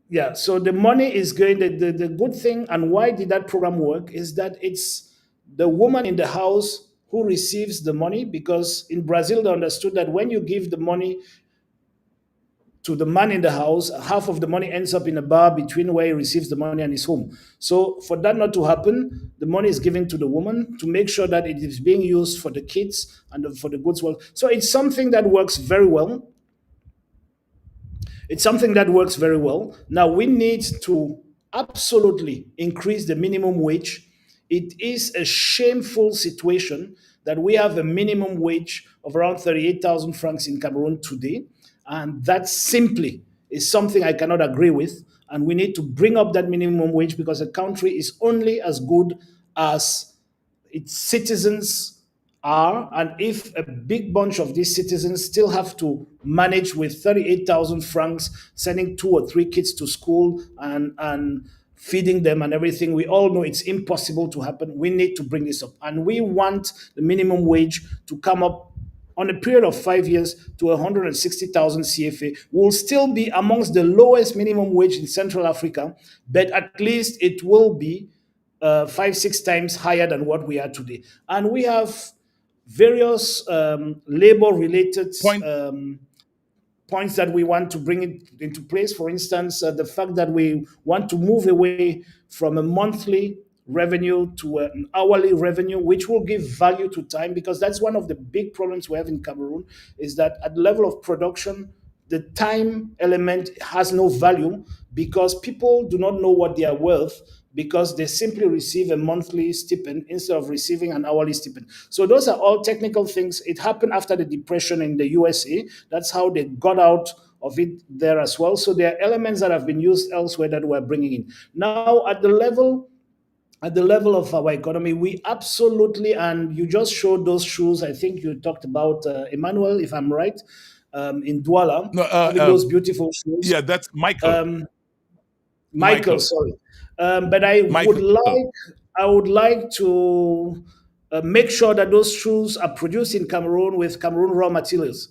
Yeah, so the money is going, the good thing, and why did that program work, is that it's the woman in the house who receives the money, because in Brazil they understood that when you give the money to the man in the house, half of the money ends up in a bar between where he receives the money and his home. So for that not to happen, the money is given to the woman to make sure that it is being used for the kids and for the goods world. So it's something that works very well. It's something that works very well. Now we need to absolutely increase the minimum wage. It is a shameful situation that we have a minimum wage of around 38,000 francs in Cameroon today. And that simply is something I cannot agree with. And we need to bring up that minimum wage, because a country is only as good as its citizens are. And if a big bunch of these citizens still have to manage with 38,000 francs, sending 2 or 3 kids to school and feeding them and everything, we all know it's impossible to happen. We need to bring this up. And we want the minimum wage to come up on a period of 5 years to 160,000 CFA. Will still be amongst the lowest minimum wage in Central Africa, but at least it will be 5-6 times higher than what we are today. And we have various labor-related points that we want to bring into place. For instance, the fact that we want to move away from a monthly revenue to an hourly revenue, which will give value to time, because that's one of the big problems we have in Cameroon, is that at the level of production, the time element has no value, because people do not know what they are worth, because they simply receive a monthly stipend instead of receiving an hourly stipend. So those are all technical things. It happened after the Depression in the USA. That's how they got out of it there as well. So there are elements that have been used elsewhere that we're bringing in. Now, at the level of our economy, we absolutely, and you just showed those shoes. I think you talked about Emmanuel, if I'm right, in Douala, having those beautiful shoes. Yeah, that's Michael. Michael, sorry. But I would like to make sure that those shoes are produced in Cameroon with Cameroon raw materials,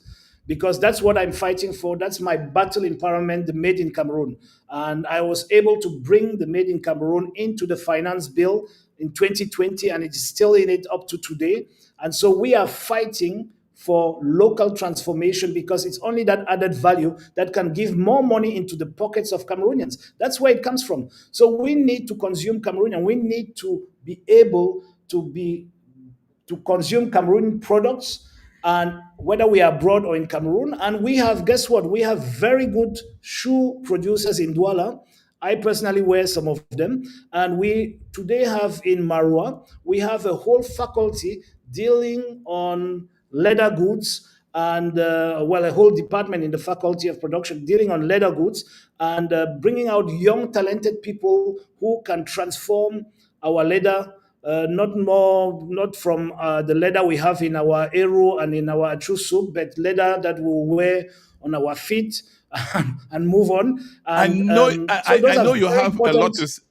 because that's what I'm fighting for. That's my battle in Parliament, the Made in Cameroon. And I was able to bring the Made in Cameroon into the finance bill in 2020, and it's still in it up to today. And so we are fighting for local transformation, because it's only that added value that can give more money into the pockets of Cameroonians. That's where it comes from. So we need to consume Cameroonian. We need to be able to consume Cameroonian products, and whether we are abroad or in Cameroon. And we have, guess what? We have very good shoe producers in Douala. I personally wear some of them. And we today have in Marua, we have a whole faculty dealing on leather goods, and a whole department in the Faculty of Production dealing on leather goods, and bringing out young, talented people who can transform our leather, not from the leather we have in our Eru and in our Atru soup, but leather that we'll wear on our feet and move on. And, I know you have a lot to say.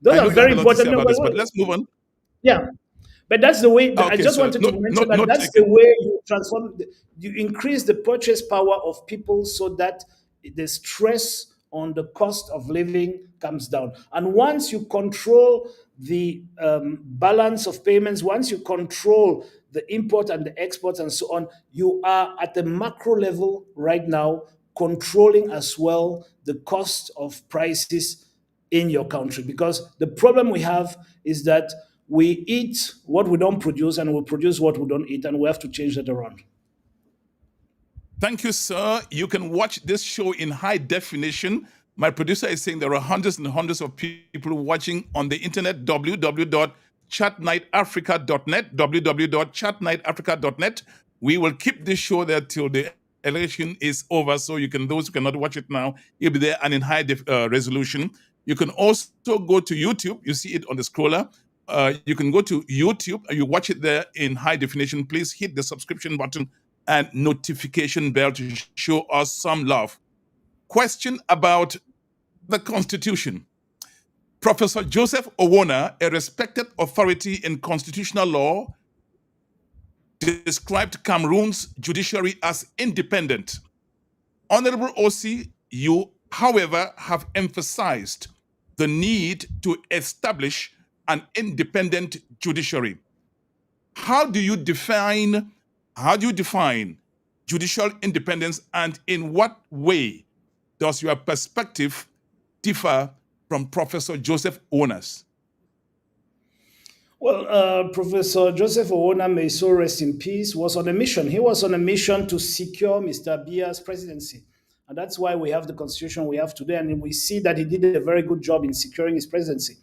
Those are very important. About this, but let's move on. Yeah. But that's the way. I Okay, just sir. wanted to mention that Note that's the taken. way you transform, you increase the purchase power of people so that the stress on the cost of living comes down. And once you control the balance of payments, once you control the import and the export and so on, you are at the macro level right now controlling as well the cost of prices in your country. Because the problem we have is that we eat what we don't produce and we produce what we don't eat, and we have to change that around. Thank you, sir. You can watch this show in high definition. My producer is saying there are hundreds and hundreds of people watching on the internet, www.chatnightafrica.net, www.chatnightafrica.net. We will keep this show there till the election is over, so you can, those who cannot watch it now, it'll be there and in high resolution. You can also go to YouTube. You see it on the scroller. You can go to YouTube and you watch it there in high definition. Please hit the subscription button and notification bell to show us some love. Question about the Constitution. Professor Joseph Owona, a respected authority in constitutional law, described Cameroon's judiciary as independent. Honorable Osih, you, however, have emphasized the need to establish an independent judiciary. How do you define judicial independence, and in what way does your perspective differ from Professor Joseph Owona's? Well, Professor Joseph Owona, may so rest in peace, was on a mission. He was on a mission to secure Mr. Biya's presidency. And that's why we have the constitution we have today. And we see that he did a very good job in securing his presidency.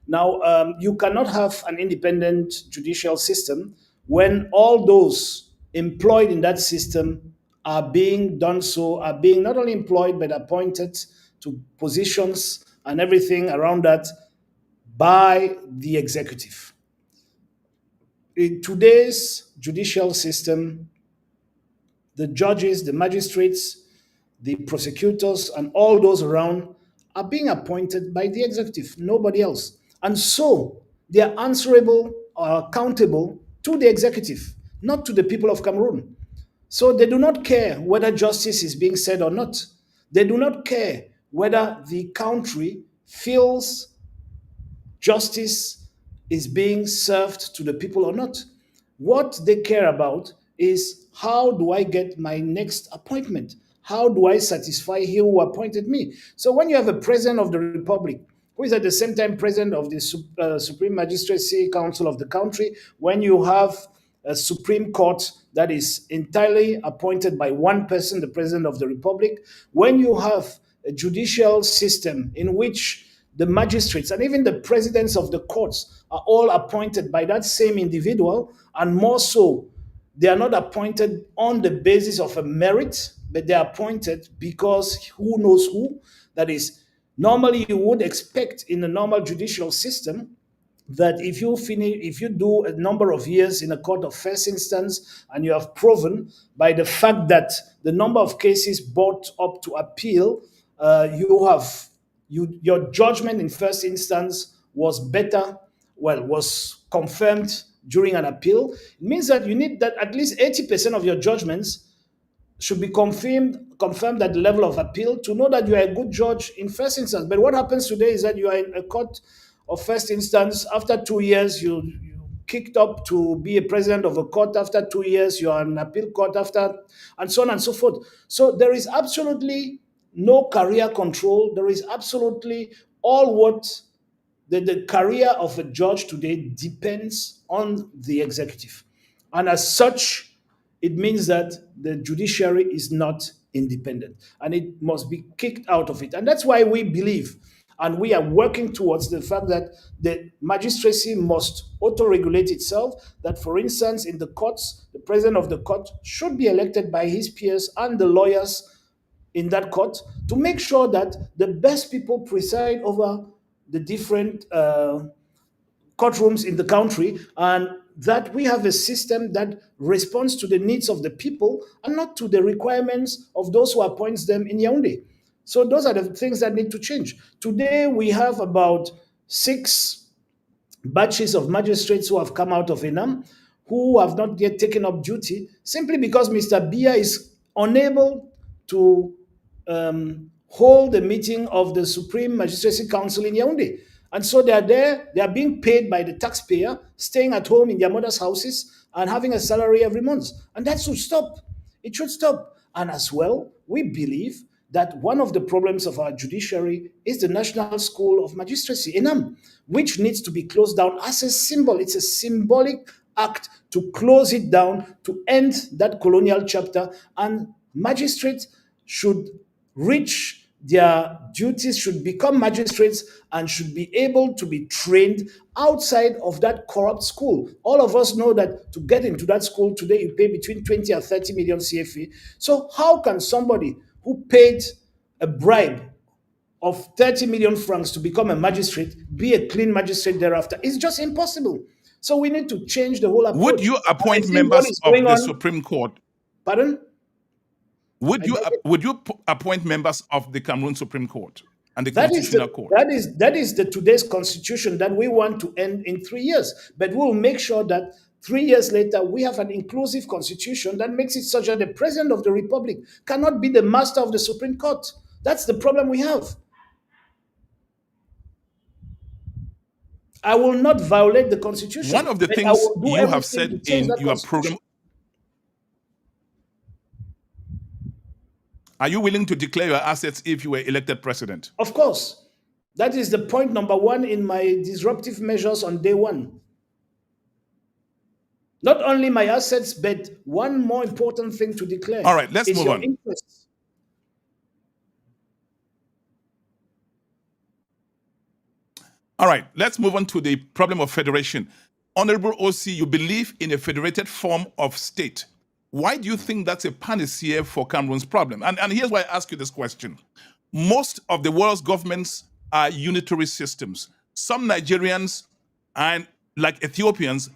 Now, you cannot have an independent judicial system when all those employed in that system are being not only employed, but appointed to positions and everything around that by the executive. In today's judicial system, the judges, the magistrates, the prosecutors, and all those around are being appointed by the executive, nobody else. And so they are answerable or accountable to the executive, not to the people of Cameroon. So they do not care whether justice is being said or not. They do not care whether the country feels justice is being served to the people or not. What they care about is, how do I get my next appointment? How do I satisfy he who appointed me? So when you have a president of the republic who is at the same time president of the Supreme Magistracy Council of the country, when you have a Supreme Court that is entirely appointed by one person, the president of the republic, when you have a judicial system in which the magistrates and even the presidents of the courts are all appointed by that same individual, and more so, they are not appointed on the basis of a merit, but they are appointed because who knows who. That is, normally you would expect in a normal judicial system that if you do a number of years in a court of first instance and you have proven by the fact that the number of cases brought up to appeal, your judgment in first instance was was confirmed during an appeal. It means that you need that at least 80% of your judgments should be confirmed at the level of appeal to know that you are a good judge in first instance. But what happens today is that you are in a court of first instance. After 2 years, you kicked up to be a president of a court. After 2 years, you are in an appeal court, and so on and so forth. So there is absolutely no career control. There is absolutely the career of a judge today depends on the executive. And as such, it means that the judiciary is not independent and it must be kicked out of it. And that's why we believe, and we are working towards the fact that the magistracy must auto-regulate itself, that, for instance, in the courts, the president of the court should be elected by his peers and the lawyers in that court to make sure that the best people preside over the different courtrooms in the country, and that we have a system that responds to the needs of the people and not to the requirements of those who appoint them in Yaoundé. So those are the things that need to change. Today, we have about 6 batches of magistrates who have come out of Enam, who have not yet taken up duty, simply because Mr. Biya is unable to hold the meeting of the Supreme Magistracy Council in Yaoundé. And so they are there, they are being paid by the taxpayer, staying at home in their mother's houses and having a salary every month. And that should stop. It should stop. And as well, we believe that one of the problems of our judiciary is the National School of Magistracy, ENAM, which needs to be closed down as a symbol. It's a symbolic act to close it down, to end that colonial chapter, and magistrates should reach their duties, should become magistrates, and should be able to be trained outside of that corrupt school. All of us know that to get into that school today, you pay between 20 and 30 million CFA. So how can somebody who paid a bribe of 30 million francs to become a magistrate be a clean magistrate thereafter? It's just impossible. So we need to change the whole approach. Would you appoint members of the Supreme Court? Pardon? Would you appoint members of the Cameroon Supreme Court and the Constitutional Court? That is the today's constitution that we want to end in 3 years. But we'll make sure that 3 years later, we have an inclusive constitution that makes it such that the President of the Republic cannot be the master of the Supreme Court. That's the problem we have. I will not violate the constitution. One of the things you have said in your program. Are you willing to declare your assets if you were elected president? Of course. That is the point number one in my disruptive measures on day one. Not only my assets, but one more important thing to declare. All right, let's move on. Interests. All right, let's move on to the problem of federation. Honorable Osih, you believe in a federated form of state. Why do you think that's a panacea for Cameroon's problem? And here's why I ask you this question. Most of the world's governments are unitary systems. Some Nigerians, and like Ethiopians,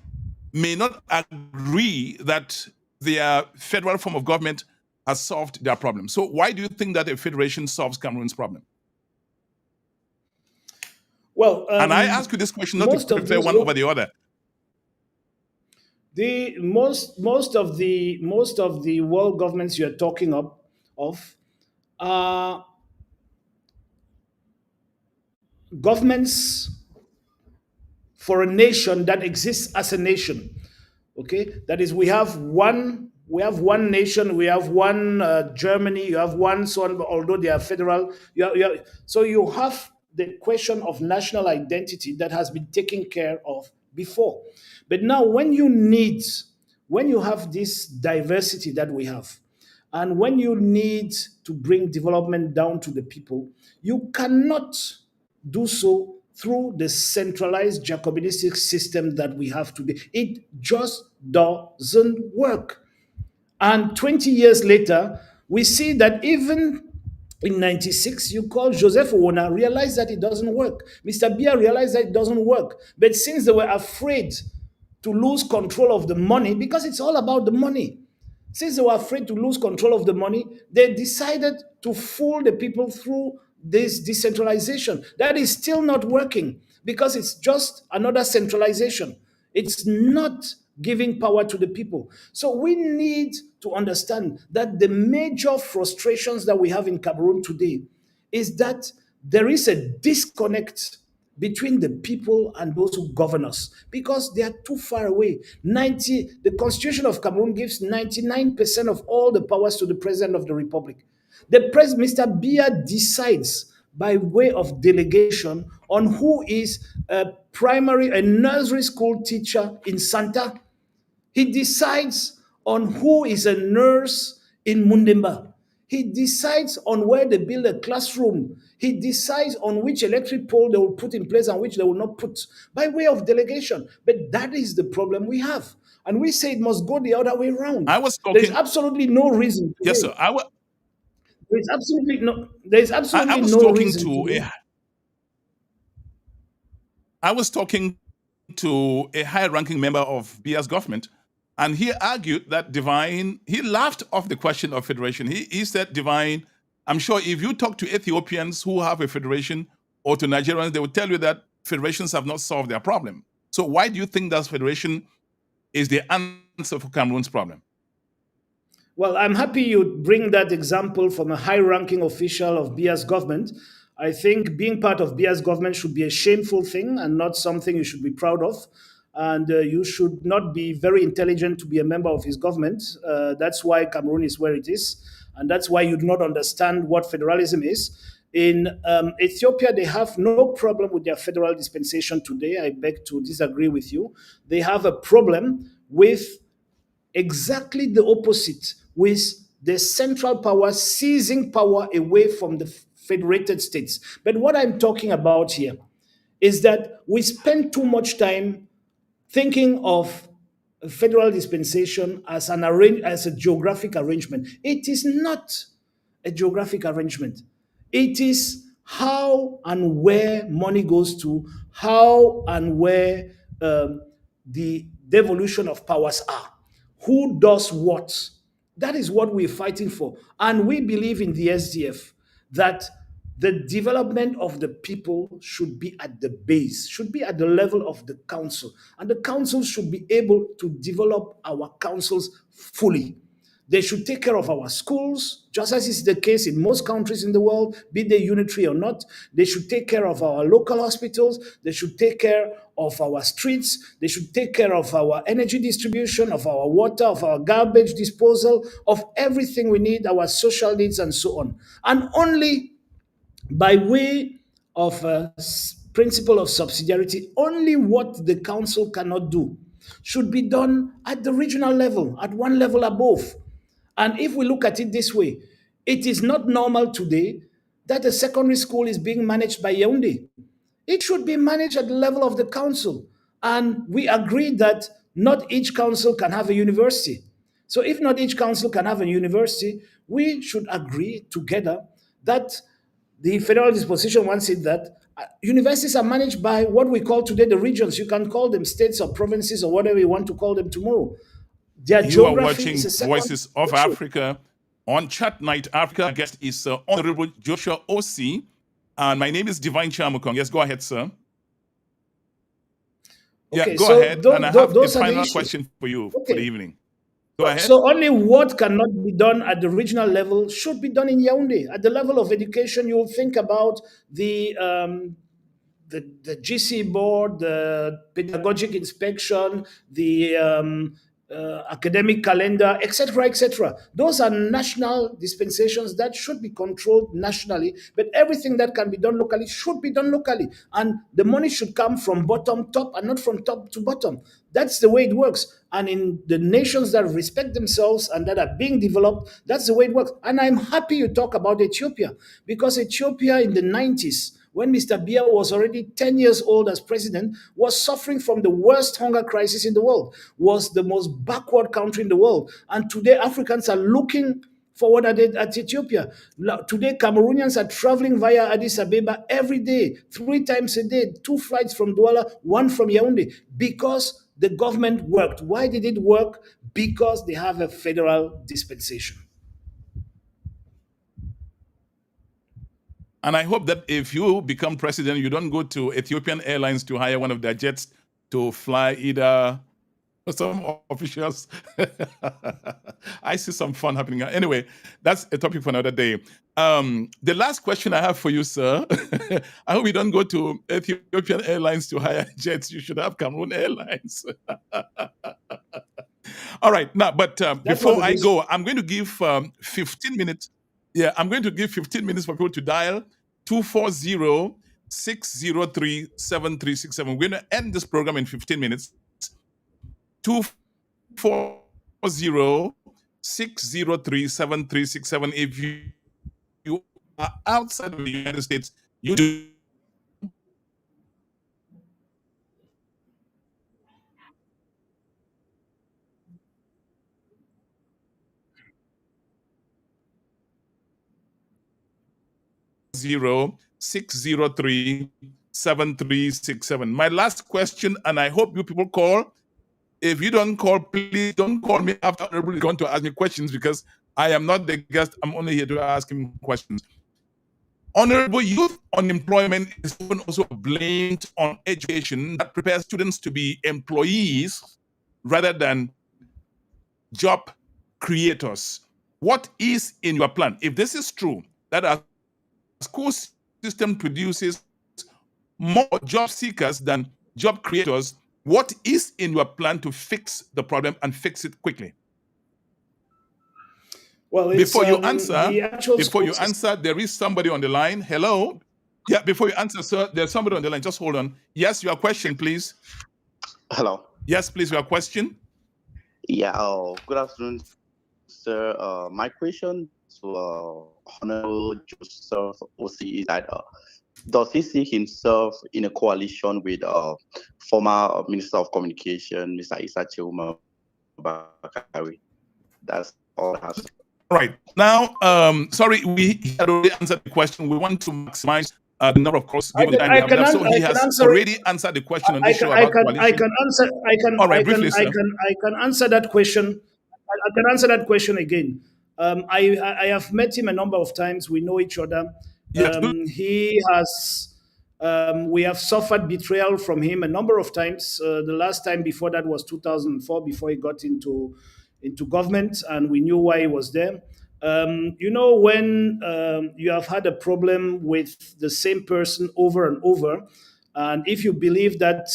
may not agree that their federal form of government has solved their problem. So why do you think that a federation solves Cameroon's problem? Well, and I ask you this question not to prefer one over the other. The most of the world governments you're talking of are governments for a nation that exists as a nation. Okay, that is, we have one nation, we have one Germany, you have one so on, although they are federal. So you have the question of national identity that has been taken care of before. But now when you have this diversity that we have, and when you need to bring development down to the people, you cannot do so through the centralized Jacobinistic system that we have today. It just doesn't work. And 20 years later, we see that even in 96, you call Joseph Owona, realized that it doesn't work. Mr. Biya realized that it doesn't work. But since they were afraid to lose control of the money, because it's all about the money, since they were afraid to lose control of the money, they decided to fool the people through this decentralization. That is still not working because it's just another centralization. It's not giving power to the people. So we need to understand that the major frustrations that we have in Cameroon today is that there is a disconnect between the people and those who govern us because they are too far away. The Constitution of Cameroon gives 99% of all the powers to the President of the Republic. Mr. Biya decides by way of delegation on who is a nursery school teacher in Santa. He decides on who is a nurse in Mundemba. He decides on where they build a classroom. He decides on which electric pole they will put in place and which they will not put by way of delegation. But that is the problem we have. And we say it must go the other way around. There's absolutely no reason. Yes, sir. There's absolutely no reason. I was talking to a high-ranking member of Biya's government, and he argued that he laughed off the question of federation. He said, Divine, I'm sure if you talk to Ethiopians who have a federation or to Nigerians, they will tell you that federations have not solved their problem. So why do you think that federation is the answer for Cameroon's problem? Well, I'm happy you bring that example from a high-ranking official of Bia's government. I think being part of Bia's government should be a shameful thing and not something you should be proud of. And you should not be very intelligent to be a member of his government. That's why Cameroon is where it is. And that's why you do not understand what federalism is. In Ethiopia, they have no problem with their federal dispensation today. I beg to disagree with you. They have a problem with exactly the opposite, with the central power seizing power away from the federated states. But what I'm talking about here is that we spend too much time thinking of federal dispensation as as a geographic arrangement. It is not a geographic arrangement. It is how and where money goes to, how and where the devolution of powers are. Who does what? That is what we're fighting for. And we believe in the SDF that the development of the people should be at the base, should be at the level of the council. And the council should be able to develop our councils fully. They should take care of our schools, just as is the case in most countries in the world, be they unitary or not. They should take care of our local hospitals. They should take care of our streets. They should take care of our energy distribution, of our water, of our garbage disposal, of everything we need, our social needs, and so on. And only by way of a principle of subsidiarity, only what the council cannot do should be done at the regional level, at one level above. And if we look at it this way, it is not normal today that a secondary school is being managed by Yaoundé. It should be managed at the level of the council. And we agree that not each council can have a university. So if not each council can have a university, we should agree together that the federal disposition wants it that universities are managed by what we call today the regions. You can call them states or provinces or whatever you want to call them tomorrow. Their You are geography watching is a Voices of issue. Africa on Chat Night Africa. Our guest is Honorable Joshua Osih, and my name is Divine Chamukong. Yes, go ahead, sir. Okay, Yeah, go so ahead. And I have a those are the final issues. question for you for Okay. the evening. Go ahead. So only what cannot be done at the regional level should be done in Yaoundé. At the level of education, you'll think about the GC board, the pedagogic inspection, the academic calendar, etc., etc. Those are national dispensations that should be controlled nationally, but everything that can be done locally should be done locally. And the money should come from bottom top and not from top to bottom. That's the way it works. And in the nations that respect themselves and that are being developed, that's the way it works. And I'm happy you talk about Ethiopia, because Ethiopia in the 90s, when Mr. Biya was already 10 years old as president, was suffering from the worst hunger crisis in the world, was the most backward country in the world. And today Africans are looking forward at Ethiopia. Today Cameroonians are traveling via Addis Ababa every day, 3 times a day, 2 flights from Douala, 1 from Yaoundé, because the government worked. Why did it work? Because they have a federal dispensation. And I hope that if you become president, you don't go to Ethiopian Airlines to hire one of their jets to fly either some officials. I see some fun happening. Anyway, that's a topic for another day. The last question I have for you, sir. I hope you don't go to Ethiopian Airlines to hire jets. You should have Cameroon Airlines. All right. Now, but before I go, I'm going to give 15 minutes. Yeah, I'm going to give 15 minutes for people to dial 240-603-7367. We're going to end this program in 15 minutes. 240-603-7367. If you are outside of the United States, you do. Zero 603-7367. My last question, and I hope you people call. If you don't call, please don't call me after everybody's going to ask me questions, because I am not the guest. I'm only here to ask him questions. Honorable, youth unemployment is often also blamed on education that prepares students to be employees rather than job creators. What is in your plan? If this is true, that our school system produces more job seekers than job creators, what is in your plan to fix the problem and fix it quickly? Well, before you answer, there is somebody on the line. Hello. Yeah, before you answer, sir, there's somebody on the line. Just hold on. Yes, your question, please. Hello. Yes, please, your question. Yeah, good afternoon, sir. My question to Honorable Joshua Osih is that does he see himself in a coalition with former Minister of Communication, Mr. Issa Chiroma Bakari? That's all I have. Right. Now, sorry, we had already answered the question. We want to maximize the number of calls given the time we have left. So he has already answered the question on this show about coalition. I can answer that question. I can answer that question again. I have met him a number of times. We know each other. Yes. He has. We have suffered betrayal from him a number of times. The last time before that was 2004, before he got into government, and we knew why he was there. You know, when you have had a problem with the same person over and over, and if you believe that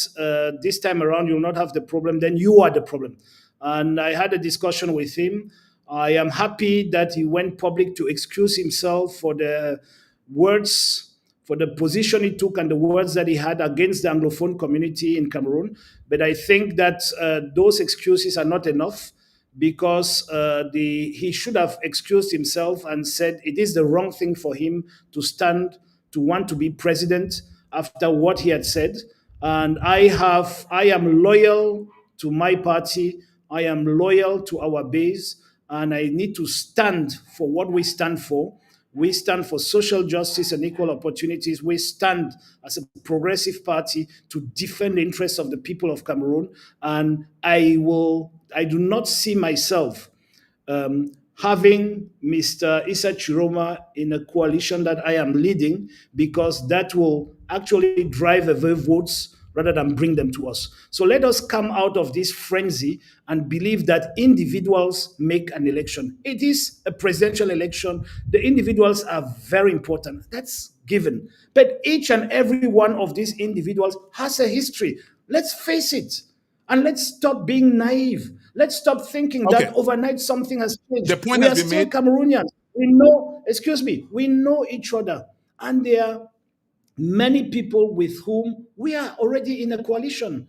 this time around you'll not have the problem, then you are the problem. And I had a discussion with him. I am happy that he went public to excuse himself for the words, for the position he took and the words that he had against the Anglophone community in Cameroon. But I think that those excuses are not enough, because he should have excused himself and said it is the wrong thing for him to want to be president after what he had said. And I am loyal to my party. I am loyal to our base, and I need to stand for what we stand for. We stand for social justice and equal opportunities. We stand as a progressive party to defend the interests of the people of Cameroon. And I do not see myself having Mr. Issa Chiroma in a coalition that I am leading, because that will actually drive away votes rather than bring them to us. So let us come out of this frenzy and believe that individuals make an election. It is a presidential election. The individuals are very important. That's given. But each and every one of these individuals has a history. Let's face it. And let's stop being naive. Let's stop thinking that overnight something has changed. The point we has are been still made. Cameroonians. We know each other. And there are many people with whom we are already in a coalition.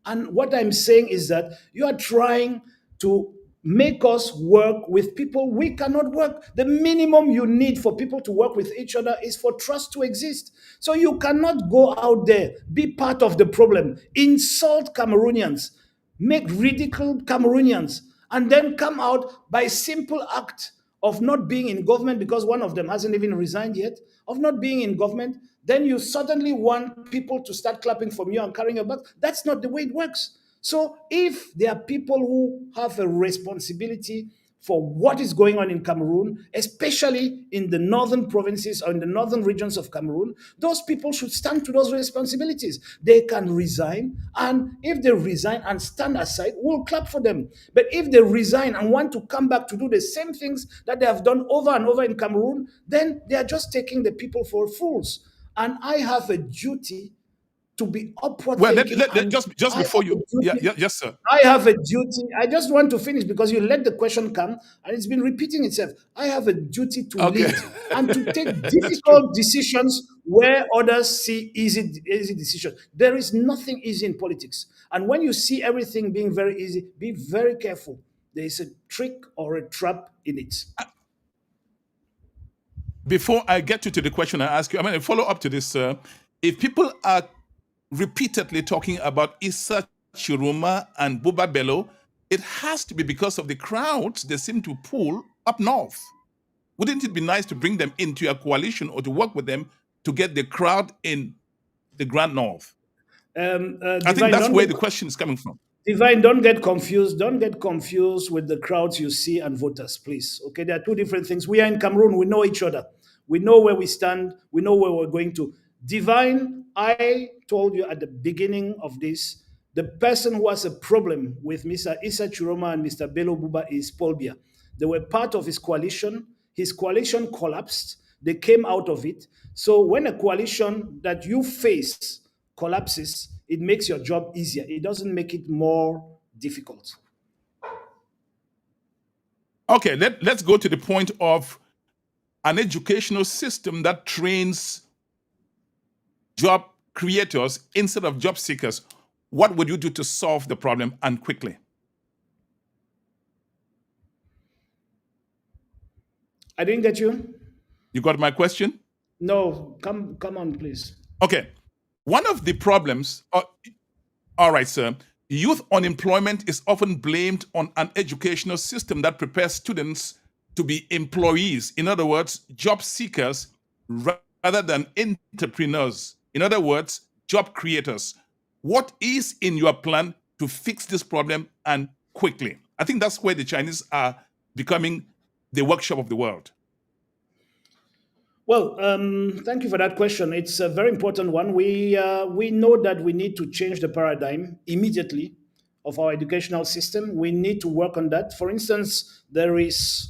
And what I'm saying is that you are trying to make us work with people we cannot work. The minimum you need for people to work with each other is for trust to exist. So you cannot go out there, be part of the problem, insult Cameroonians, make ridicule Cameroonians, and then come out by simple act of not being in government, because one of them hasn't even resigned yet, of not being in government. Then you suddenly want people to start clapping for you and carrying your back. That's not the way it works. So if there are people who have a responsibility for what is going on in Cameroon, especially in the northern provinces or in the northern regions of Cameroon, those people should stand to those responsibilities. They can resign, and if they resign and stand aside, we'll clap for them. But if they resign and want to come back to do the same things that they have done over and over in Cameroon, then they are just taking the people for fools. And I have a duty to be upward thinking. Just before you, yes, sir. I have a duty. I just want to finish because you let the question come and it's been repeating itself. I have a duty to lead and to take difficult decisions where others see easy decisions. There is nothing easy in politics. And when you see everything being very easy, be very careful. There is a trick or a trap in it. Before I get to the question I ask you, I'm going to follow up to this, sir. If people are repeatedly talking about Issa Chiroma and Buba Bello, it has to be because of the crowds they seem to pull up north. Wouldn't it be nice to bring them into your coalition or to work with them to get the crowd in the Grand North? I think that's where the question is coming from. Divine, don't get confused. Don't get confused with the crowds you see and voters, please. Okay, there are two different things. We are in Cameroon. We know each other. We know where we stand. We know where we're going to. Divine, I told you at the beginning of this, the person who has a problem with Mr. Issa Chiroma and Mr. Bello Buba is Paul Biya. They were part of his coalition. His coalition collapsed. They came out of it. So when a coalition that you face collapses, it makes your job easier. It doesn't make it more difficult. Okay, let's go to the point of an educational system that trains job creators instead of job seekers. What would you do to solve the problem, and quickly? I didn't get you. You got my question? No, come on, please. Okay. One of the problems, all right, sir. Youth unemployment is often blamed on an educational system that prepares students to be employees. In other words, job seekers rather than entrepreneurs. In other words, job creators. What is in your plan to fix this problem, and quickly? I think that's where the Chinese are becoming the workshop of the world. Well, thank you for that question. It's a very important one. We know that we need to change the paradigm immediately of our educational system. We need to work on that. For instance, there is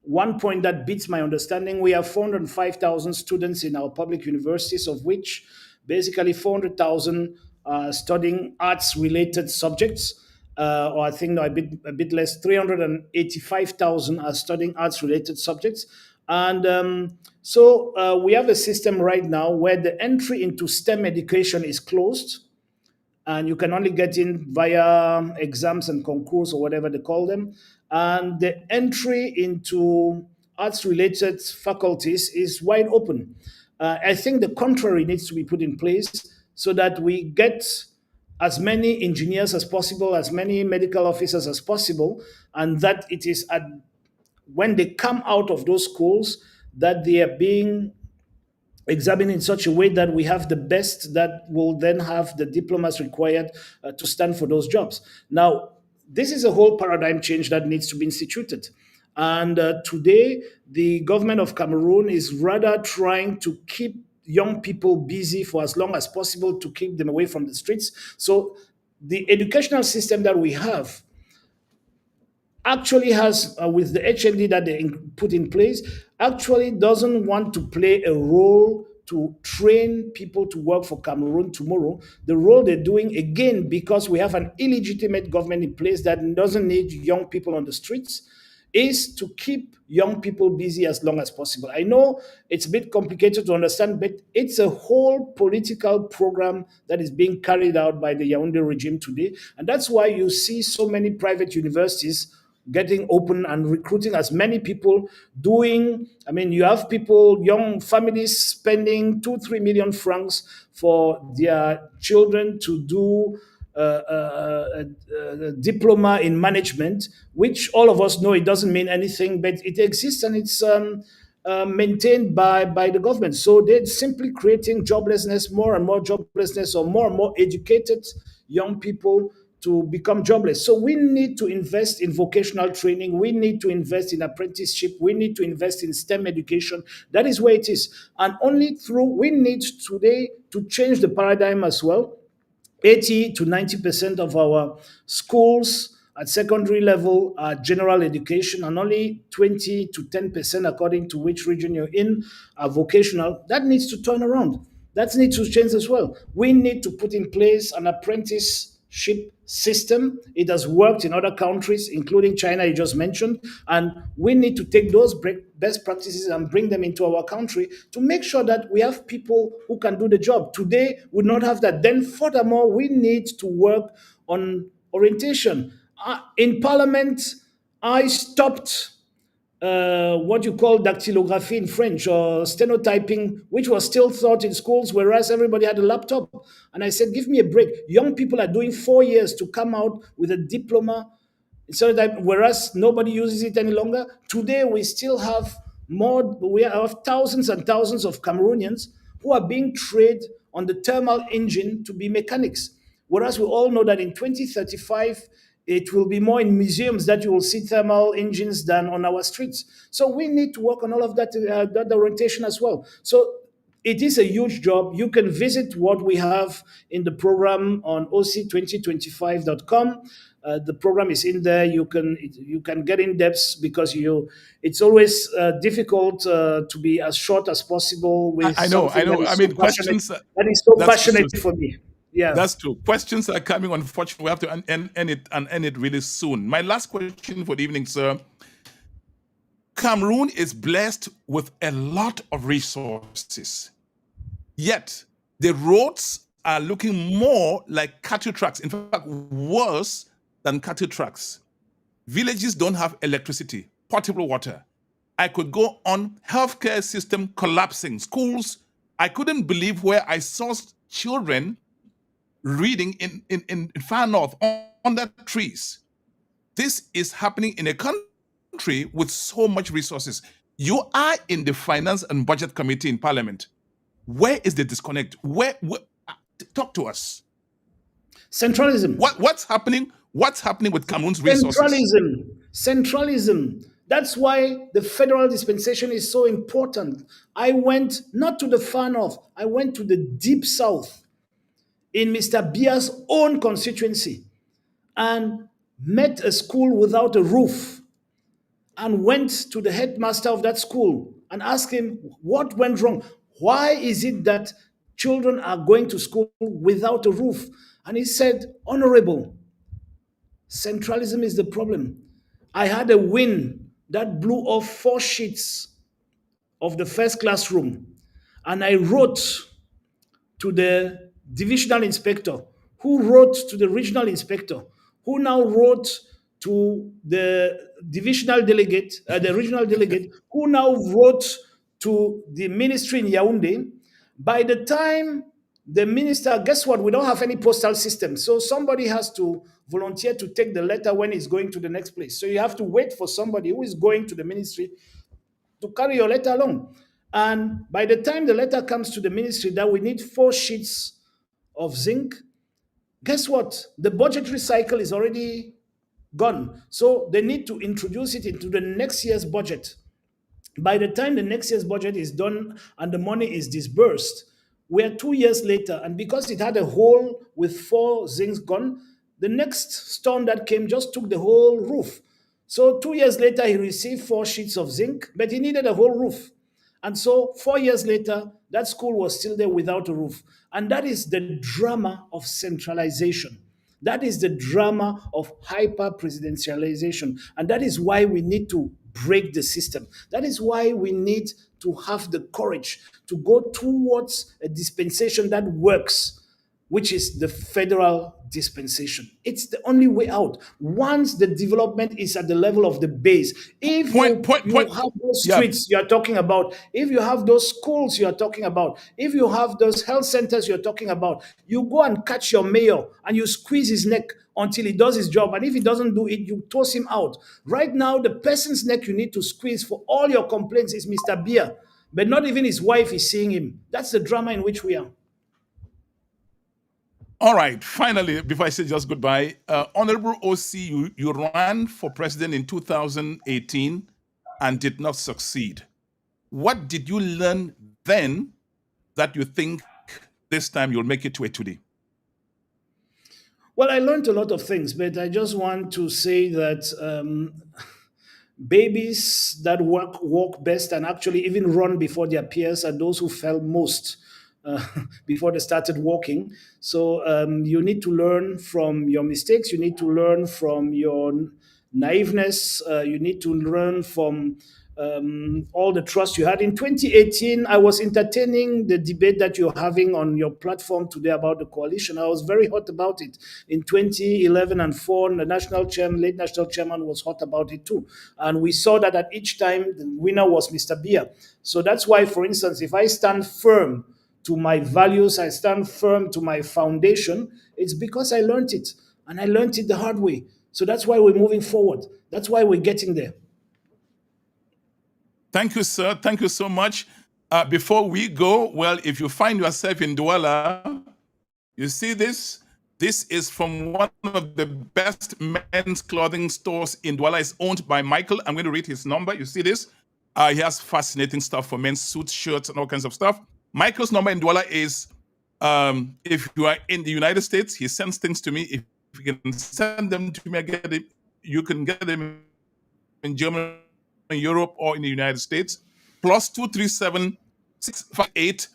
one point that beats my understanding. We have 405,000 students in our public universities, of which basically 400,000 are studying arts-related subjects. Or I think a bit less, 385,000 are studying arts-related subjects. And so we have a system right now where the entry into STEM education is closed, and you can only get in via exams and concours or whatever they call them. And the entry into arts-related faculties is wide open. I think the contrary needs to be put in place so that we get as many engineers as possible, as many medical officers as possible, and that it is when they come out of those schools that they are being examined in such a way that we have the best that will then have the diplomas required to stand for those jobs. Now, this is a whole paradigm change that needs to be instituted. And today, the government of Cameroon is rather trying to keep young people busy for as long as possible to keep them away from the streets. So the educational system that we have actually has, with the HND that they put in place, actually doesn't want to play a role to train people to work for Cameroon tomorrow. The role they're doing, again, because we have an illegitimate government in place that doesn't need young people on the streets, is to keep young people busy as long as possible. I know it's a bit complicated to understand, but it's a whole political program that is being carried out by the Yaoundé regime today. And that's why you see so many private universities getting open and recruiting as many people you have people, young families spending 2-3 million francs for their children to do a diploma in management, which all of us know it doesn't mean anything, but it exists and it's maintained by the government. So they're simply creating joblessness, more and more joblessness, or more and more educated young people to become jobless. So we need to invest in vocational training. We need to invest in apprenticeship. We need to invest in STEM education. That is where it is. And we need today to change the paradigm as well. 80 to 90% of our schools at secondary level are general education, and only 20 to 10%, according to which region you're in, are vocational. That needs to turn around. That needs to change as well. We need to put in place an apprenticeship system. It has worked in other countries, including China, you just mentioned, and we need to take those best practices and bring them into our country to make sure that we have people who can do the job. Today, we do not have that. Then furthermore, we need to work on orientation. In Parliament, I stopped what you call dactylography in French, or stenotyping, which was still taught in schools, whereas everybody had a laptop. And I said, give me a break. Young people are doing 4 years to come out with a diploma, whereas nobody uses it any longer. Today, we have thousands and thousands of Cameroonians who are being trained on the thermal engine to be mechanics. Whereas we all know that in 2035, It will be more in museums that you will see thermal engines than on our streets. So we need to work on all of that, that orientation as well. So it is a huge job. You can visit what we have in the program on oc2025.com. The program is in there. You can get in depth because it's always difficult to be as short as possible with I know. something I mean, questions. that is so That's passionate for me. Yeah. That's true. Questions are coming. Unfortunately, we have to end it really soon. My last question for the evening, sir. Cameroon is blessed with a lot of resources, yet the roads are looking more like cattle tracks. In fact, worse than cattle tracks. Villages don't have electricity, potable water. I could go on. Healthcare system collapsing. Schools, I couldn't believe where I saw children reading in far north under trees. This is happening in a country with so much resources. You are in the Finance and Budget Committee in Parliament. Where is the disconnect? Where talk to us. Centralism. What's happening? What's happening with Cameroon's resources? Centralism. That's why the federal dispensation is so important. I went not to the far north, I went to the deep south in Mr. Bia's own constituency and met a school without a roof and went to the headmaster of that school and asked him what went wrong. Why is it that children are going to school without a roof? And he said, Honorable, centralism is the problem. I had a wind that blew off 4 sheets of the first classroom, and I wrote to the divisional inspector, who wrote to the regional inspector, who now wrote to the divisional delegate, the regional delegate, who now wrote to the ministry in Yaoundé. By the time the minister, guess what? We don't have any postal system. So somebody has to volunteer to take the letter when he's going to the next place. So you have to wait for somebody who is going to the ministry to carry your letter along. And by the time the letter comes to the ministry that we need 4 sheets of zinc, guess what? The budgetary cycle is already gone. So they need to introduce it into the next year's budget. By the time the next year's budget is done and the money is disbursed, we're 2 years later. And because it had a hole with 4 zincs gone, the next storm that came just took the whole roof. So 2 years later, he received 4 sheets of zinc, but he needed a whole roof. And so 4 years later, that school was still there without a roof. And that is the drama of centralization. That is the drama of hyper-presidentialization. And that is why we need to break the system. That is why we need to have the courage to go towards a dispensation that works, which is the federal dispensation. It's the only way out. Once the development is at the level of the base, if you have those streets you're talking about, if you have those schools you're talking about, if you have those health centers you're talking about, you go and catch your mayor and you squeeze his neck until he does his job. And if he doesn't do it, you toss him out. Right now, the person's neck you need to squeeze for all your complaints is Mr. Bia, but not even his wife is seeing him. That's the drama in which we are. All right, finally, before I say just goodbye, Honorable Osih, you ran for president in 2018 and did not succeed. What did you learn then that you think this time you'll make it to today? Well, I learned a lot of things, but I just want to say that babies that walk best and actually even run before their peers are those who fell most before they started walking. So you need to learn from your mistakes. You need to learn from your naiveness. You need to learn from all the trust you had. In 2018, I was entertaining the debate that you're having on your platform today about the coalition. I was very hot about it. In 2011 and 4, the late national chairman was hot about it too. And we saw that at each time, the winner was Mr. Bia. So that's why, for instance, if I stand firm to my values, I stand firm to my foundation, it's because I learned it. And I learned it the hard way. So that's why we're moving forward. That's why we're getting there. Thank you, sir. Thank you so much. Before we go, well, if you find yourself in Douala, you see this, This is from one of the best men's clothing stores in Douala. It's owned by Michael. I'm going to read his number. You see this? He has fascinating stuff for men's suits, shirts, and all kinds of stuff. Michael's number in Douala is, if you are in the United States, he sends things to me. If you can send them to me, I get it. You can get them in Germany, in Europe, or in the United States. Plus 237 658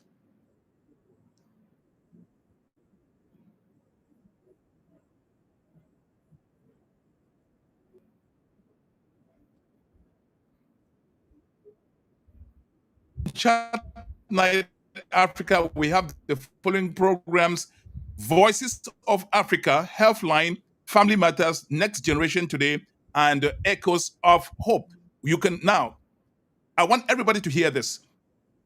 Chat Night Africa. We have the following programs: Voices of Africa, Healthline, Family Matters, Next Generation Today, and Echoes of Hope. You can now, I want everybody to hear this.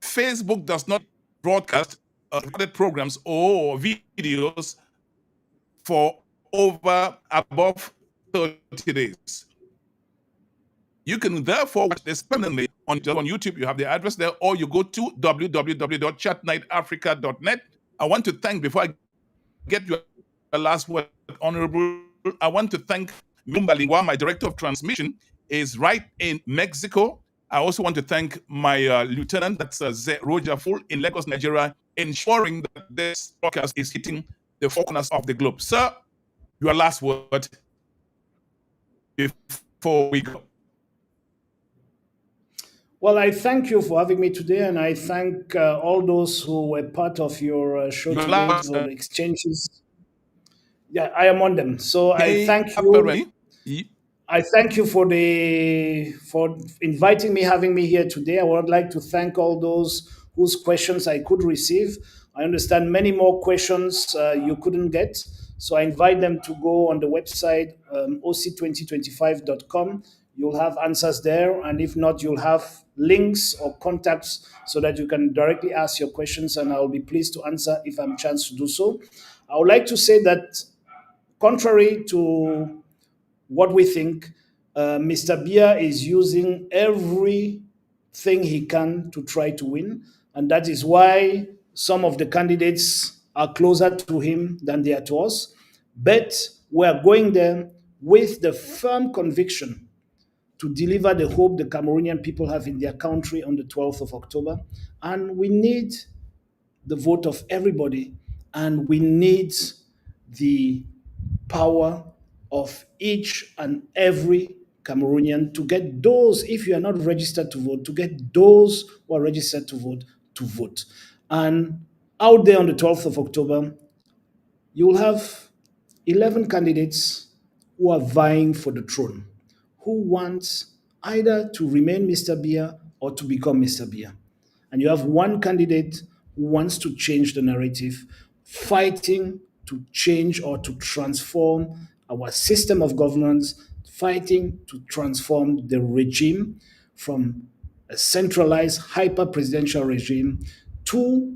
Facebook does not broadcast recorded programs or videos for above 30 days. You can therefore watch this permanently on YouTube. You have the address there, or you go to www.chatnightafrica.net. I want to thank, before I get your last word, Honorable, I want to thank Lumba Lingwa, my director of transmission, is right in Mexico. I also want to thank my lieutenant, that's Roger Full in Lagos, Nigeria, ensuring that this podcast is hitting the four corners of the globe. Sir, your last word before we go. Well, I thank you for having me today, and I thank all those who were part of your show today, the exchanges. Yeah, I am on them. So I thank you. I thank you for inviting me, having me here today. I would like to thank all those whose questions I could receive. I understand many more questions you couldn't get. So I invite them to go on the website, oc2025.com. You'll have answers there. And if not, you'll have links or contacts so that you can directly ask your questions, and I'll be pleased to answer if I'm a chance to do so. I would like to say that contrary to what we think, Mr. Biya is using everything he can to try to win. And that is why some of the candidates are closer to him than they are to us. But we are going there with the firm conviction to deliver the hope the Cameroonian people have in their country on the 12th of October. And we need the vote of everybody, and we need the power of each and every Cameroonian to get those, if you are not registered to vote, to get those who are registered to vote to vote. And out there on the 12th of October, you will have 11 candidates who are vying for the throne, who want either to remain Mr. Biya or to become Mr. Biya. And you have one candidate who wants to change the narrative, fighting to change or to transform our system of governance, fighting to transform the regime from a centralized hyper-presidential regime to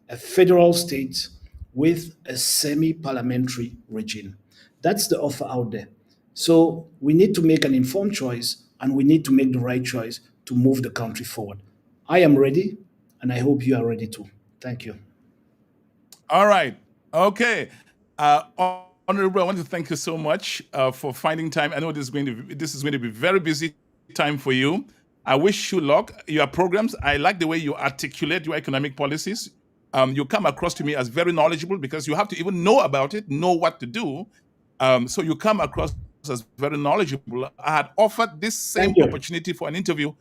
a federal state with a semi-parliamentary regime. That's the offer out there. So we need to make an informed choice, and we need to make the right choice to move the country forward. I am ready, and I hope you are ready too. Thank you. All right. Okay. Honorable, I want to thank you so much for finding time. I know this is going to be a very busy time for you. I wish you luck. Your programs, I like the way you articulate your economic policies. You come across to me as very knowledgeable, because you have to even know about it, know what to do. So you come across as very knowledgeable. I had offered this same opportunity for an interview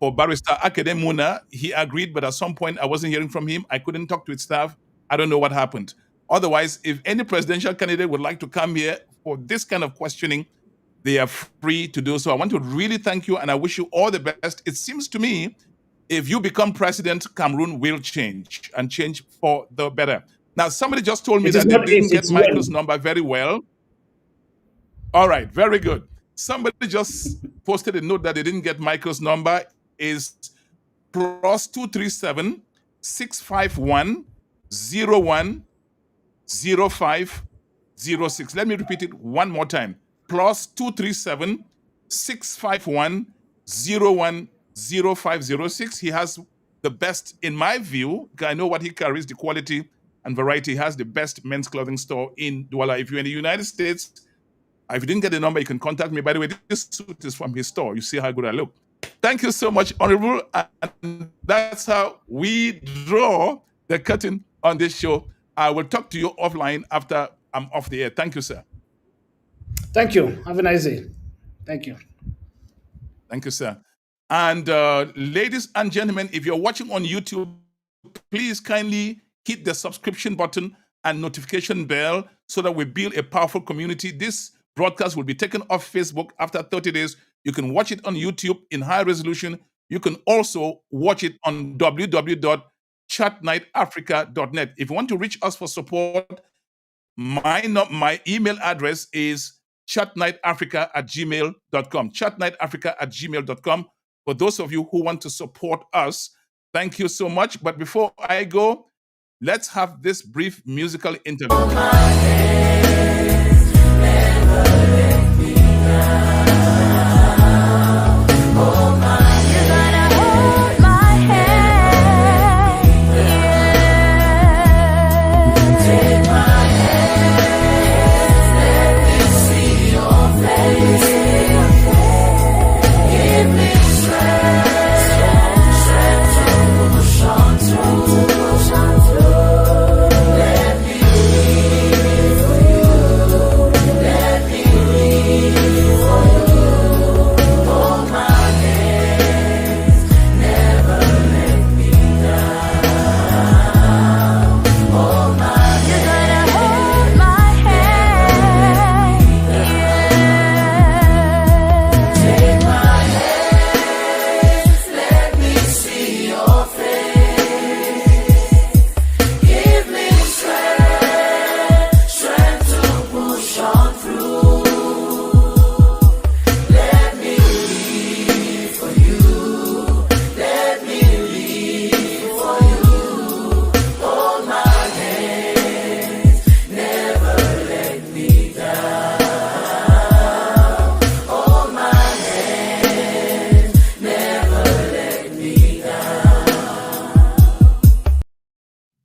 for Barrister Akede Muna. He agreed, but at some point I wasn't hearing from him. I couldn't talk to his staff. I don't know what happened. Otherwise, if any presidential candidate would like to come here for this kind of questioning, they are free to do so. I want to really thank you, and I wish you all the best. It seems to me, if you become president, Cameroon will change, and change for the better. Now, somebody just told me that they didn't get Michael's number very well. All right, very good. Somebody just posted a note that they didn't get Michael's number. Is +237 651 010506. Let me repeat it one more time. +237 651 010506. He has the best, in my view. I know what he carries, the quality and variety. He has the best men's clothing store in Douala. If you're in the United States, if you didn't get the number, you can contact me. By the way, this suit is from his store. You see how good I look. Thank you so much, Honorable. And that's how we draw the curtain on this show. I will talk to you offline after I'm off the air. Thank you, sir. Thank you. Have a nice day. Thank you. Thank you, sir. And ladies and gentlemen, if you're watching on YouTube, please kindly hit the subscription button and notification bell so that we build a powerful community. This broadcast will be taken off Facebook after 30 days. You can watch it on YouTube in high resolution. You can also watch it on www.chatnightafrica.net. If you want to reach us for support, my email address is chatnightafrica@gmail.com. chatnightafrica@gmail.com. For those of you who want to support us, thank you so much. But before I go, let's have this brief musical interview.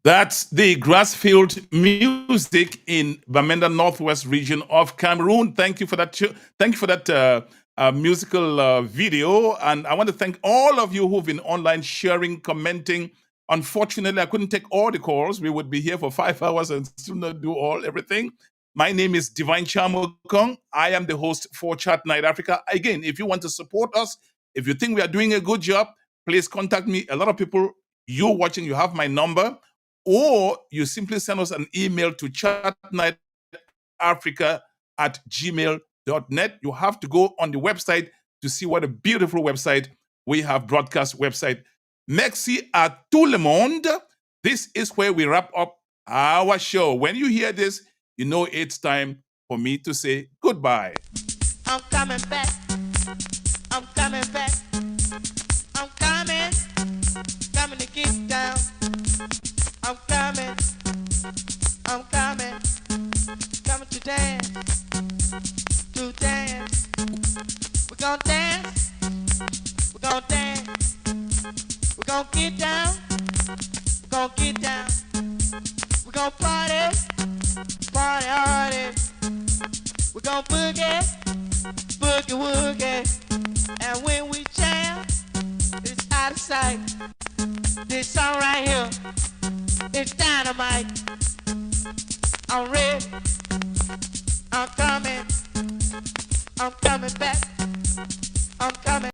That's the Grassfield music in Bamenda Northwest region of Cameroon. Thank you for that. Thank you for that musical video. And I want to thank all of you who've been online sharing, commenting. Unfortunately, I couldn't take all the calls. We would be here for 5 hours and still not do everything. My name is Divine Chamokong. I am the host for Chat Night Africa. Again, if you want to support us, if you think we are doing a good job, please contact me. A lot of people, you're watching, you have my number. Or you simply send us an email to chatnightafrica@gmail.net. You have to go on the website to see what a beautiful website we have, broadcast website. Merci à tout le monde. This is where we wrap up our show. When you hear this, you know it's time for me to say goodbye. I'm coming back. I'm coming back. I'm coming to get down. I'm coming to dance, We're gonna dance, we're gonna get down, we're gonna party hardy, we're gonna boogie woogie, and when we jam, it's out of sight. This song right here, it's dynamite. I'm ready. I'm coming back. I'm coming